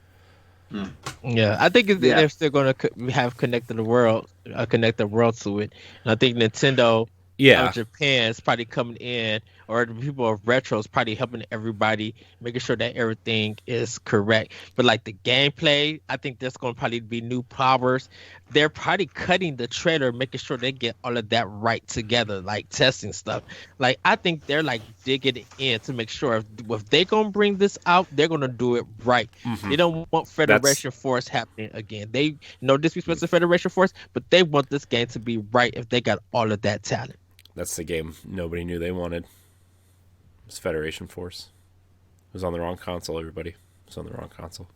Yeah, I think they're still going to have connected world to it. And I think Nintendo, Japan is probably coming in, or the people of Retro is probably helping everybody, making sure that everything is correct. But like the gameplay, I think there's going to probably be new powers. They're probably cutting the trailer, making sure they get all of that right together, like testing stuff. Like I think they're like digging in to make sure if they're going to bring this out, they're going to do it right. Mm-hmm. They don't want Federation Force happening again. They no disrespect to Federation Force, but they want this game to be right if they got all of that talent. That's the game nobody knew they wanted. It was Federation Force. It was on the wrong console, everybody. It was on the wrong console.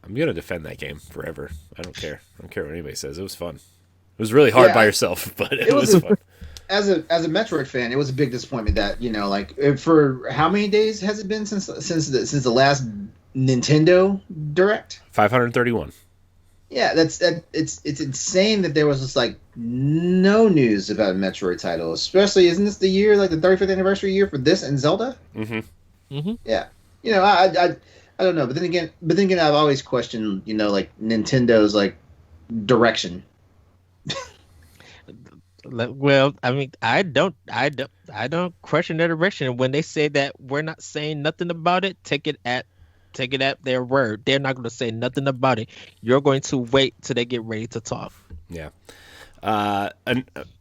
I'm going to defend that game forever. I don't care. I don't care what anybody says. It was fun. It was really hard by yourself, but it was fun. As a Metroid fan, it was a big disappointment that, like, for how many days has it been since the last Nintendo Direct? 531. Yeah, it's insane that there was just like no news about a Metroid title, especially isn't this the year, like the 35th anniversary year for this and Zelda? Mm-hmm. Mm-hmm. Yeah, I don't know, but then again I've always questioned like Nintendo's like direction. Well, I mean, I don't question their direction. When they say that we're not saying nothing about it, take it at their word. They're not going to say nothing about it. You're going to wait till they get ready to talk. Yeah. A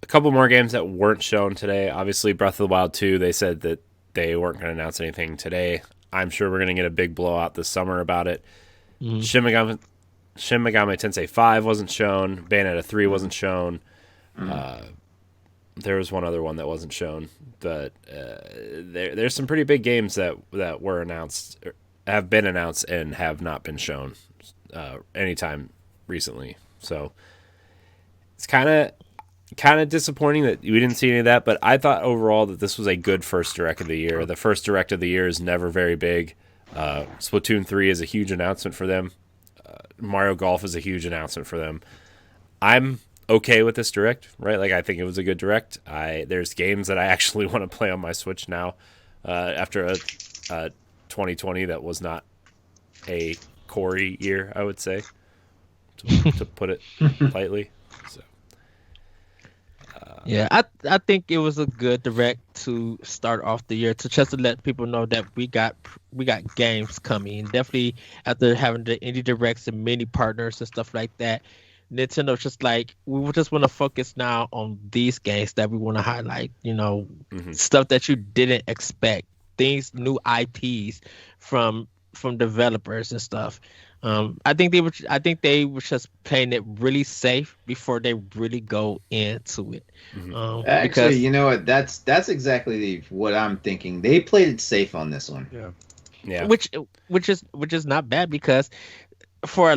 couple more games that weren't shown today. Obviously, Breath of the Wild 2, they said that they weren't going to announce anything today. I'm sure we're going to get a big blowout this summer about it. Mm-hmm. Shin Megami Tensei 5 wasn't shown. Bayonetta 3 wasn't shown. Mm-hmm. There was one other one that wasn't shown. But there's some pretty big games that were announced, have been announced and have not been shown anytime recently. So it's kind of disappointing that we didn't see any of that, but I thought overall that this was a good first Direct of the year. The first Direct of the year is never very big. Splatoon 3 is a huge announcement for them. Mario Golf is a huge announcement for them. I'm okay with this Direct, right? Like, I think it was a good Direct. There's games that I actually want to play on my Switch now after a 2020 that was not a Corey year, I would say, to put it lightly. So yeah, I think it was a good Direct to start off the year, to just to let people know that we got games coming. Definitely after having the indie Directs and many partners and stuff like that, Nintendo's just like, we just want to focus now on these games that we want to highlight. Stuff that you didn't expect. Things, new IPs from developers and stuff. I think they were just playing it really safe before they really go into it. Mm-hmm. Actually, you know what? That's exactly what I'm thinking. They played it safe on this one. Yeah. Which is not bad, because for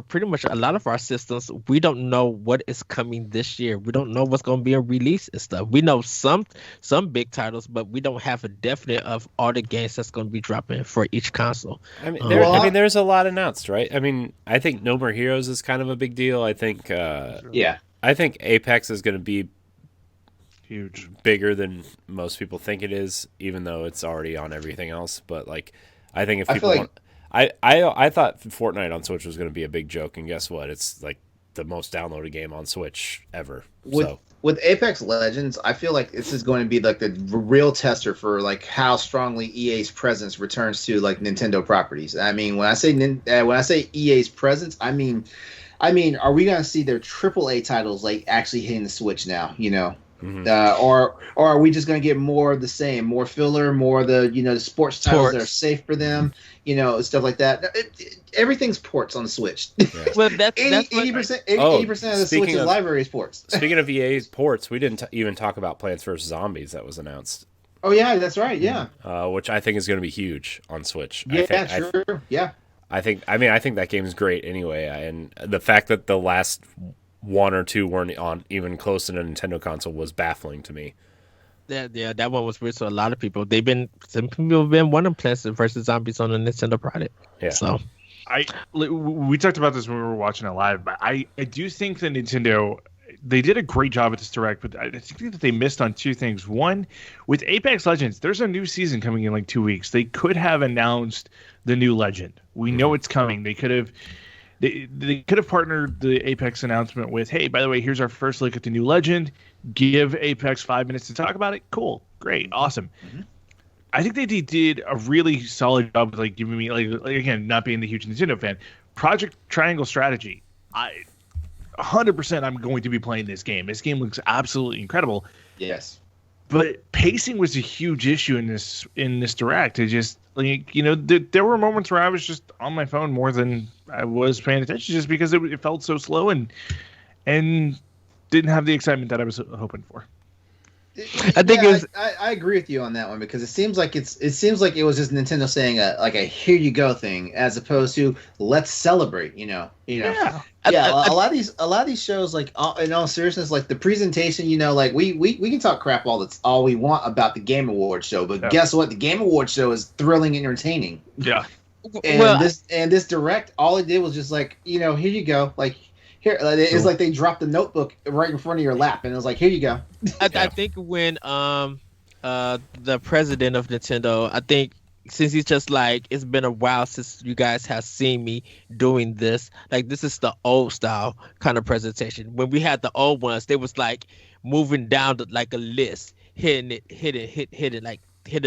pretty much a lot of our systems, we don't know what is coming this year. We don't know what's going to be a release and stuff. We know some big titles, but we don't have a definite of all the games that's going to be dropping for each console. I mean, there's a lot announced, right? I mean, I think No More Heroes is kind of a big deal. I think, I think Apex is going to be huge, bigger than most people think it is, even though it's already on everything else. But like, I think if people want. I thought Fortnite on Switch was going to be a big joke, and guess what? It's like the most downloaded game on Switch ever. With Apex Legends, I feel like this is going to be like the real tester for like how strongly EA's presence returns to like Nintendo properties. I mean, when I say EA's presence, I mean, are we going to see their AAA titles like actually hitting the Switch now? Or are we just going to get more of the same, more filler, more of the the sports titles that are safe for them, stuff like that. Everything's ports on the Switch. Yeah. Well, that's 80% of the Switch's library is ports. Speaking of EA's ports, we didn't even talk about Plants vs. Zombies that was announced. Oh yeah, that's right. Yeah, which I think is going to be huge on Switch. Yeah, sure. Yeah, I think that game is great anyway, and the fact that the last one or two weren't on even close to the Nintendo console was baffling to me. Yeah, that one was weird. So a lot of people, some people have been wanting Plants vs. Zombies on the Nintendo product. Yeah. So we talked about this when we were watching it live, but I do think that Nintendo, they did a great job at this Direct, but I think that they missed on two things. One, with Apex Legends, there's a new season coming in like 2 weeks. They could have announced the new Legend. We know it's coming. They could have. They could have partnered the Apex announcement with, hey, by the way, here's our first look at the new Legend. Give Apex 5 minutes to talk about it. Cool. Great. Awesome. Mm-hmm. I think they did a really solid job of giving me, again, not being the huge Nintendo fan, Project Triangle Strategy. 100% I'm going to be playing this game. This game looks absolutely incredible. Yes. But pacing was a huge issue in this Direct. It just, there were moments where I was just on my phone more than I was paying attention, just because it felt so slow and didn't have the excitement that I was hoping for. I think it was. I agree with you on that one, because it seems like it was just Nintendo saying a here you go thing, as opposed to let's celebrate. Yeah. A lot of these shows, in all seriousness, the presentation. We can talk crap all we want about the Game Awards show, but guess what? The Game Awards show is thrilling and entertaining. Yeah. And this Direct, all it did was just here you go, Here, it's like they dropped the notebook right in front of your lap, and it was like, here you go. I think when the president of Nintendo, I think since he's just it's been a while since you guys have seen me doing this. This is the old style kind of presentation. When we had the old ones, they was moving down to a list, hitting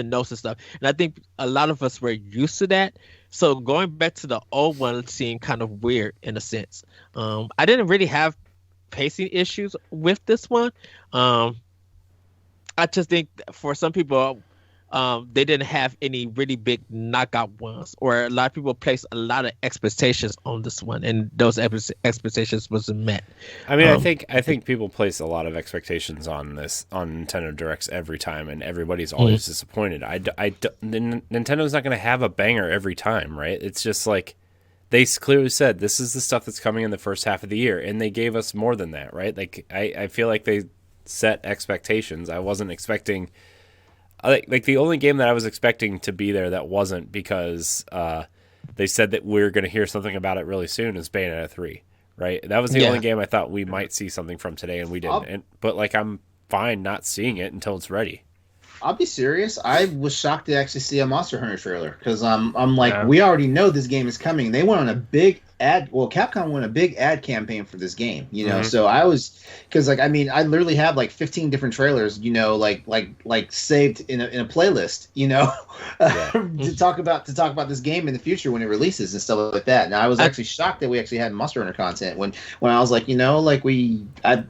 notes and stuff. And I think a lot of us were used to that. So going back to the old one seemed kind of weird in a sense. I didn't really have pacing issues with this one. I just think for some people, they didn't have any really big knockout ones, or a lot of people placed a lot of expectations on this one, and those expectations wasn't met. I mean, I think people place a lot of expectations on Nintendo Directs every time, and everybody's always disappointed. Nintendo's not going to have a banger every time, right? It's just they clearly said this is the stuff that's coming in the first half of the year, and they gave us more than that, right? I feel like they set expectations. I wasn't expecting. The only game that I was expecting to be there that wasn't, because they said that we're going to hear something about it really soon, is Bayonetta 3, right? That was the only game I thought we might see something from today, and we didn't. But I'm fine not seeing it until it's ready. I'll be serious. I was shocked to actually see a Monster Hunter trailer, because we already know this game is coming. They went on a big ad. Well, Capcom went a big ad campaign for this game, So I was, because I literally have 15 different trailers, saved in a playlist, to talk about this game in the future when it releases and stuff like that. And I was actually shocked that we actually had Monster Hunter content when I was I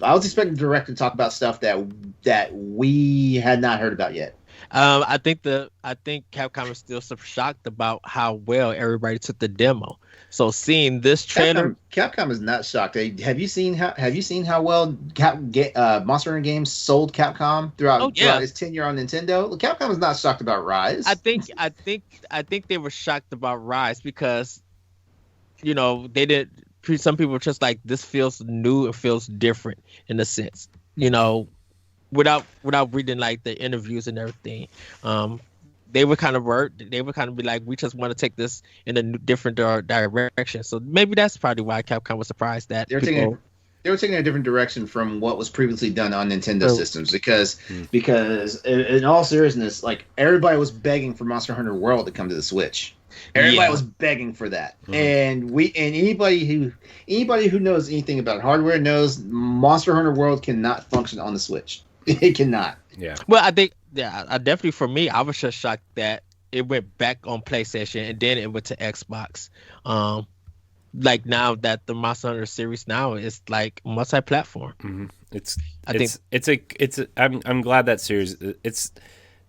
was expecting Direct to talk about stuff that we had not heard about yet. I think Capcom is still so shocked about how well everybody took the demo. So seeing this trailer, Capcom is not shocked. Have you seen how well Monster Hunter games sold Capcom throughout its tenure on Nintendo? Capcom is not shocked about Rise. I think they were shocked about Rise because they didn't. Some people were just this feels new. It feels different in a sense. Without reading the interviews and everything, they would kind of be we just want to take this in a different direction. So maybe that's probably why Capcom was surprised that they were taking a different direction from what was previously done on Nintendo systems, because in all seriousness, everybody was begging for Monster Hunter World to come to the Switch. Everybody was begging for that, and anybody who knows anything about hardware knows Monster Hunter World cannot function on the Switch. It cannot. Yeah. Well, I think, I definitely, for me, I was just shocked that it went back on PlayStation and then it went to Xbox. like now that the Monster Hunter series now is like multi-platform. I'm glad that series. It's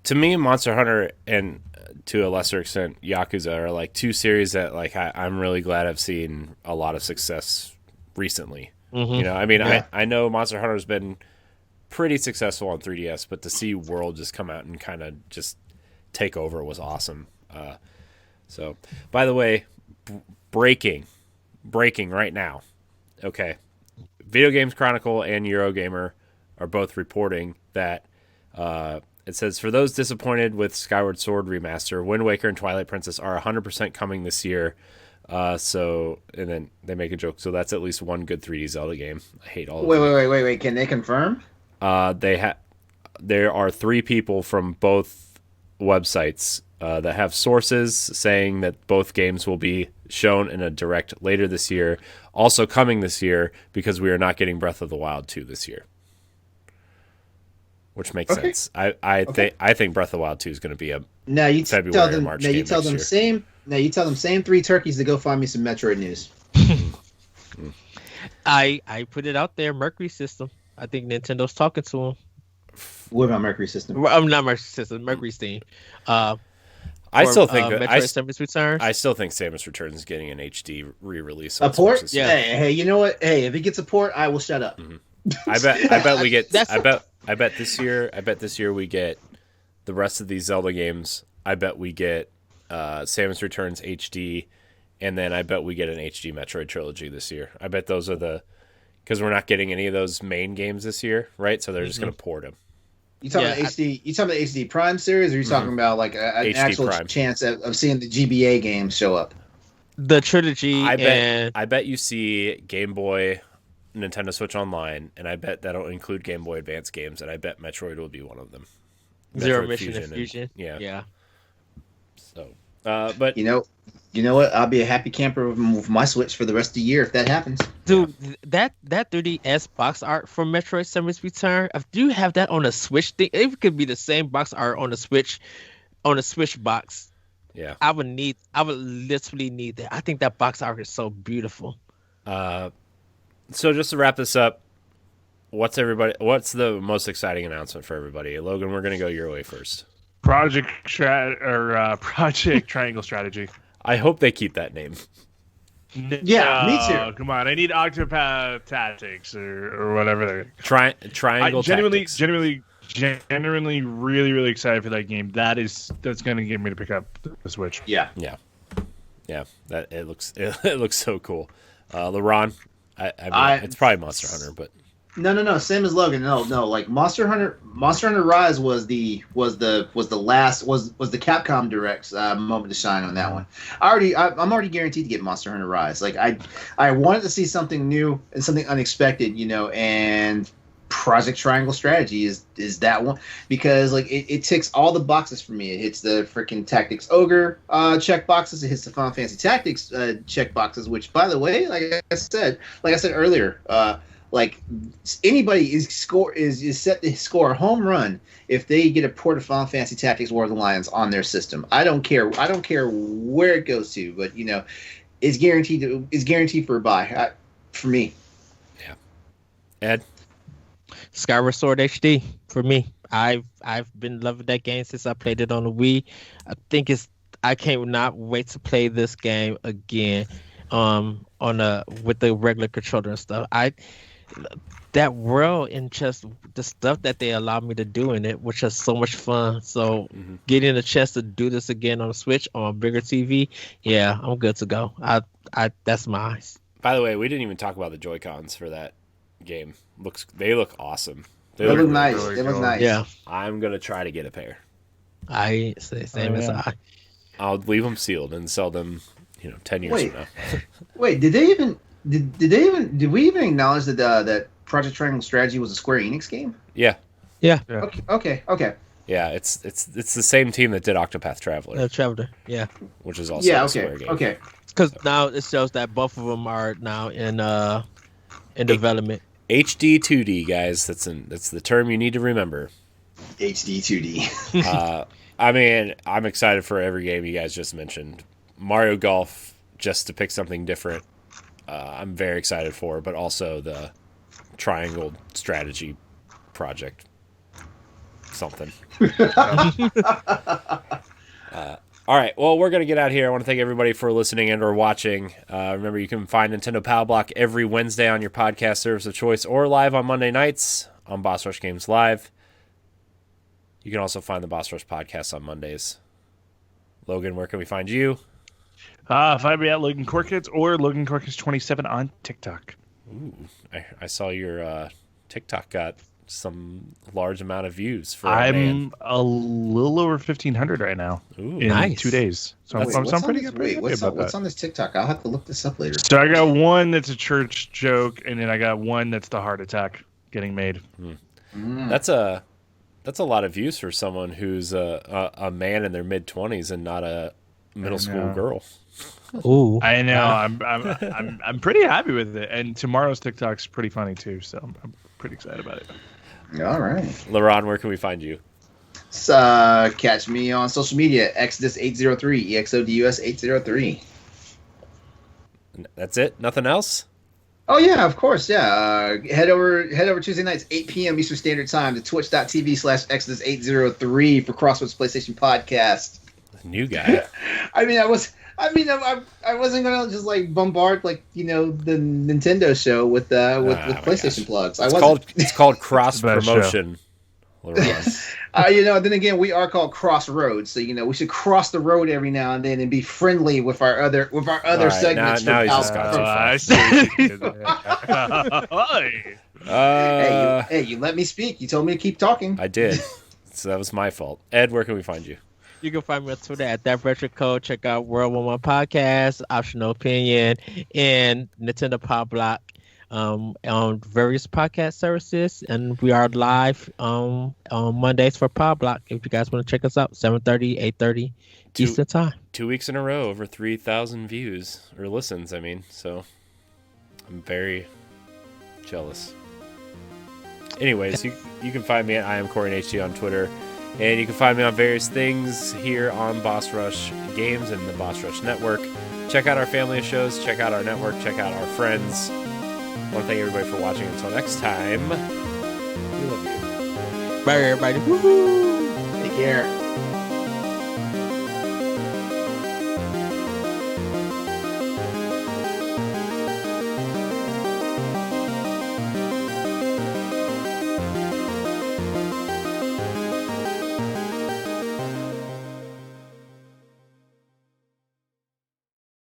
to me, Monster Hunter and to a lesser extent Yakuza are like two series that like I'm really glad I've seen a lot of success recently. You know, I mean, I know Monster Hunter's been pretty successful on 3DS, but to see World just come out and kind of just take over was awesome. So, by the way, breaking right now. Okay, Video Games Chronicle and Eurogamer are both reporting that it says, for those disappointed with Skyward Sword Remaster, Wind Waker and Twilight Princess are 100% coming this year. And then they make a joke. So that's at least one good 3D Zelda game. I hate all of them. Wait. Can they confirm? There are 3 people from both websites that have sources saying that both games will be shown in a direct later this year. Also coming this year because we are not getting Breath of the Wild 2 this year. Which makes sense. I think Breath of the Wild 2 is going to be a February or March game you tell them same 3 turkeys to go find me some Metroid news. I put it out there, Mercury System. I think Nintendo's talking to them. What about Mercury System? Well, I'm not Mercury System, Mercury Steam. I still think Samus Returns. I still think Samus Returns is getting an HD re-release. A port? Yeah. Hey, you know what? Hey, if it gets a port, I will shut up. Mm-hmm. I bet we get. I bet this year we get the rest of these Zelda games. I bet we get Samus Returns HD, and then I bet we get an HD Metroid trilogy this year. I bet those are because we're not getting any of those main games this year, right? So they're just going to port them. You talking about HD? You talking about HD Prime series, or are you talking about like an actual Prime chance of seeing the GBA games show up? The trilogy. I bet you see Game Boy, Nintendo Switch Online, and I bet that'll include Game Boy Advance games, and I bet Metroid will be one of them. Zero Mission and Fusion. Yeah. So, but you know what? I'll be a happy camper with my Switch for the rest of the year if that happens. Dude, that 3DS box art for Metroid Samus Return, if you have that on a Switch thing, it could be the same box art on a Switch box. Yeah. I would literally need that. I think that box art is so beautiful. So just to wrap this up, what's the most exciting announcement for everybody? Logan, we're going to go your way first. Project Triangle Strategy. I hope they keep that name. Yeah, me too. Come on, I need Octopath Tactics or whatever. Triangle. Genuinely, really, really excited for that game. That's going to get me to pick up the Switch. Yeah. That it looks so cool. LeRon, I mean, it's probably Monster Hunter, but no. Same as Logan. No. Like Monster Hunter Rise was the Capcom Direct's moment to shine on that one. I'm already guaranteed to get Monster Hunter Rise. Like I wanted to see something new and something unexpected, and Project Triangle Strategy is that one, because like it ticks all the boxes for me. It hits the freaking Tactics Ogre check boxes. It hits the Final Fantasy Tactics check boxes. Which, by the way, like I said earlier, like anybody is set to score a home run if they get a port of Final Fantasy Tactics War of the Lions on their system. I don't care where it goes to, but it's guaranteed for a buy for me. Yeah, Ed. Skyward Sword HD for me. I've been loving that game since I played it on the Wii. I can't not wait to play this game again with the regular controller and stuff. That world and just the stuff that they allowed me to do in it, which is so much fun. So getting a chance to do this again on a Switch on a bigger TV, yeah, I'm good to go. That's mine. By the way, we didn't even talk about the Joy-Cons for that game. They look awesome. They look nice. Really cool. Nice. Yeah. I'm gonna try to get a pair. I say same as I. I'll leave them sealed and sell them, 10 years from now. Wait, did we even acknowledge that Project Triangle Strategy was a Square Enix game? Yeah. Okay. Yeah, it's the same team that did Octopath Traveler. Traveler, yeah. Which is also a Square game. Okay. Because now it shows that both of them are now in development. HD 2D, guys. That's the term you need to remember. HD 2D. I mean, I'm excited for every game you guys just mentioned. Mario Golf, just to pick something different. I'm very excited for, but also the Triangle Strategy Project. Something. All right, well, we're going to get out here. I want to thank everybody for listening and or watching. Remember, you can find Nintendo Power Block every Wednesday on your podcast service of choice or live on Monday nights on Boss Rush Games Live. You can also find the Boss Rush podcast on Mondays. Logan, where can we find you? Find me at Logan Corkins or Logan Corkins 27 on TikTok. Ooh, I saw your TikTok got some large amount of views for I'm a little over 1,500 right now. Ooh, in nice. 2 days. So I'm pretty good. What's on this TikTok? I'll have to look this up later. So I got one that's a church joke, and then I got one that's the heart attack getting made. That's a lot of views for someone who's a man in their mid-20s and not a middle school girl. Ooh, I know. I'm pretty happy with it, and tomorrow's TikTok's pretty funny too. So I'm pretty excited about it. All right. LeRon, where can we find you? Catch me on social media, Exodus803, EXODUS803. That's it? Nothing else? Oh, yeah, of course, yeah. Head over Tuesday nights, 8 p.m. Eastern Standard Time to twitch.tv/Exodus803 for Crossroads PlayStation Podcast. New guy. I wasn't gonna just like bombard the Nintendo show with PlayStation plugs. It's called cross promotion. Yes. Then again, we are called Crossroads, so we should cross the road every now and then and be friendly with our other right, segments. Now he's just got Hey, you let me speak. You told me to keep talking. I did. So that was my fault. Ed, where can we find you? You can find me on Twitter at ThatRetroCode. Check out World 11 Podcast, Optional Opinion, and Nintendo Power Block on various podcast services. And we are live on Mondays for Power Block. If you guys want to check us out, 7:30, 8:30 Eastern Time. 2 weeks in a row, over 3,000 views or listens. So I'm very jealous. Anyways, you can find me at IamCoreyHD on Twitter. And you can find me on various things here on Boss Rush Games and the Boss Rush Network. Check out our family of shows. Check out our network. Check out our friends. I want to thank everybody for watching. Until next time, we love you. Bye, everybody. Woo-hoo. Take care.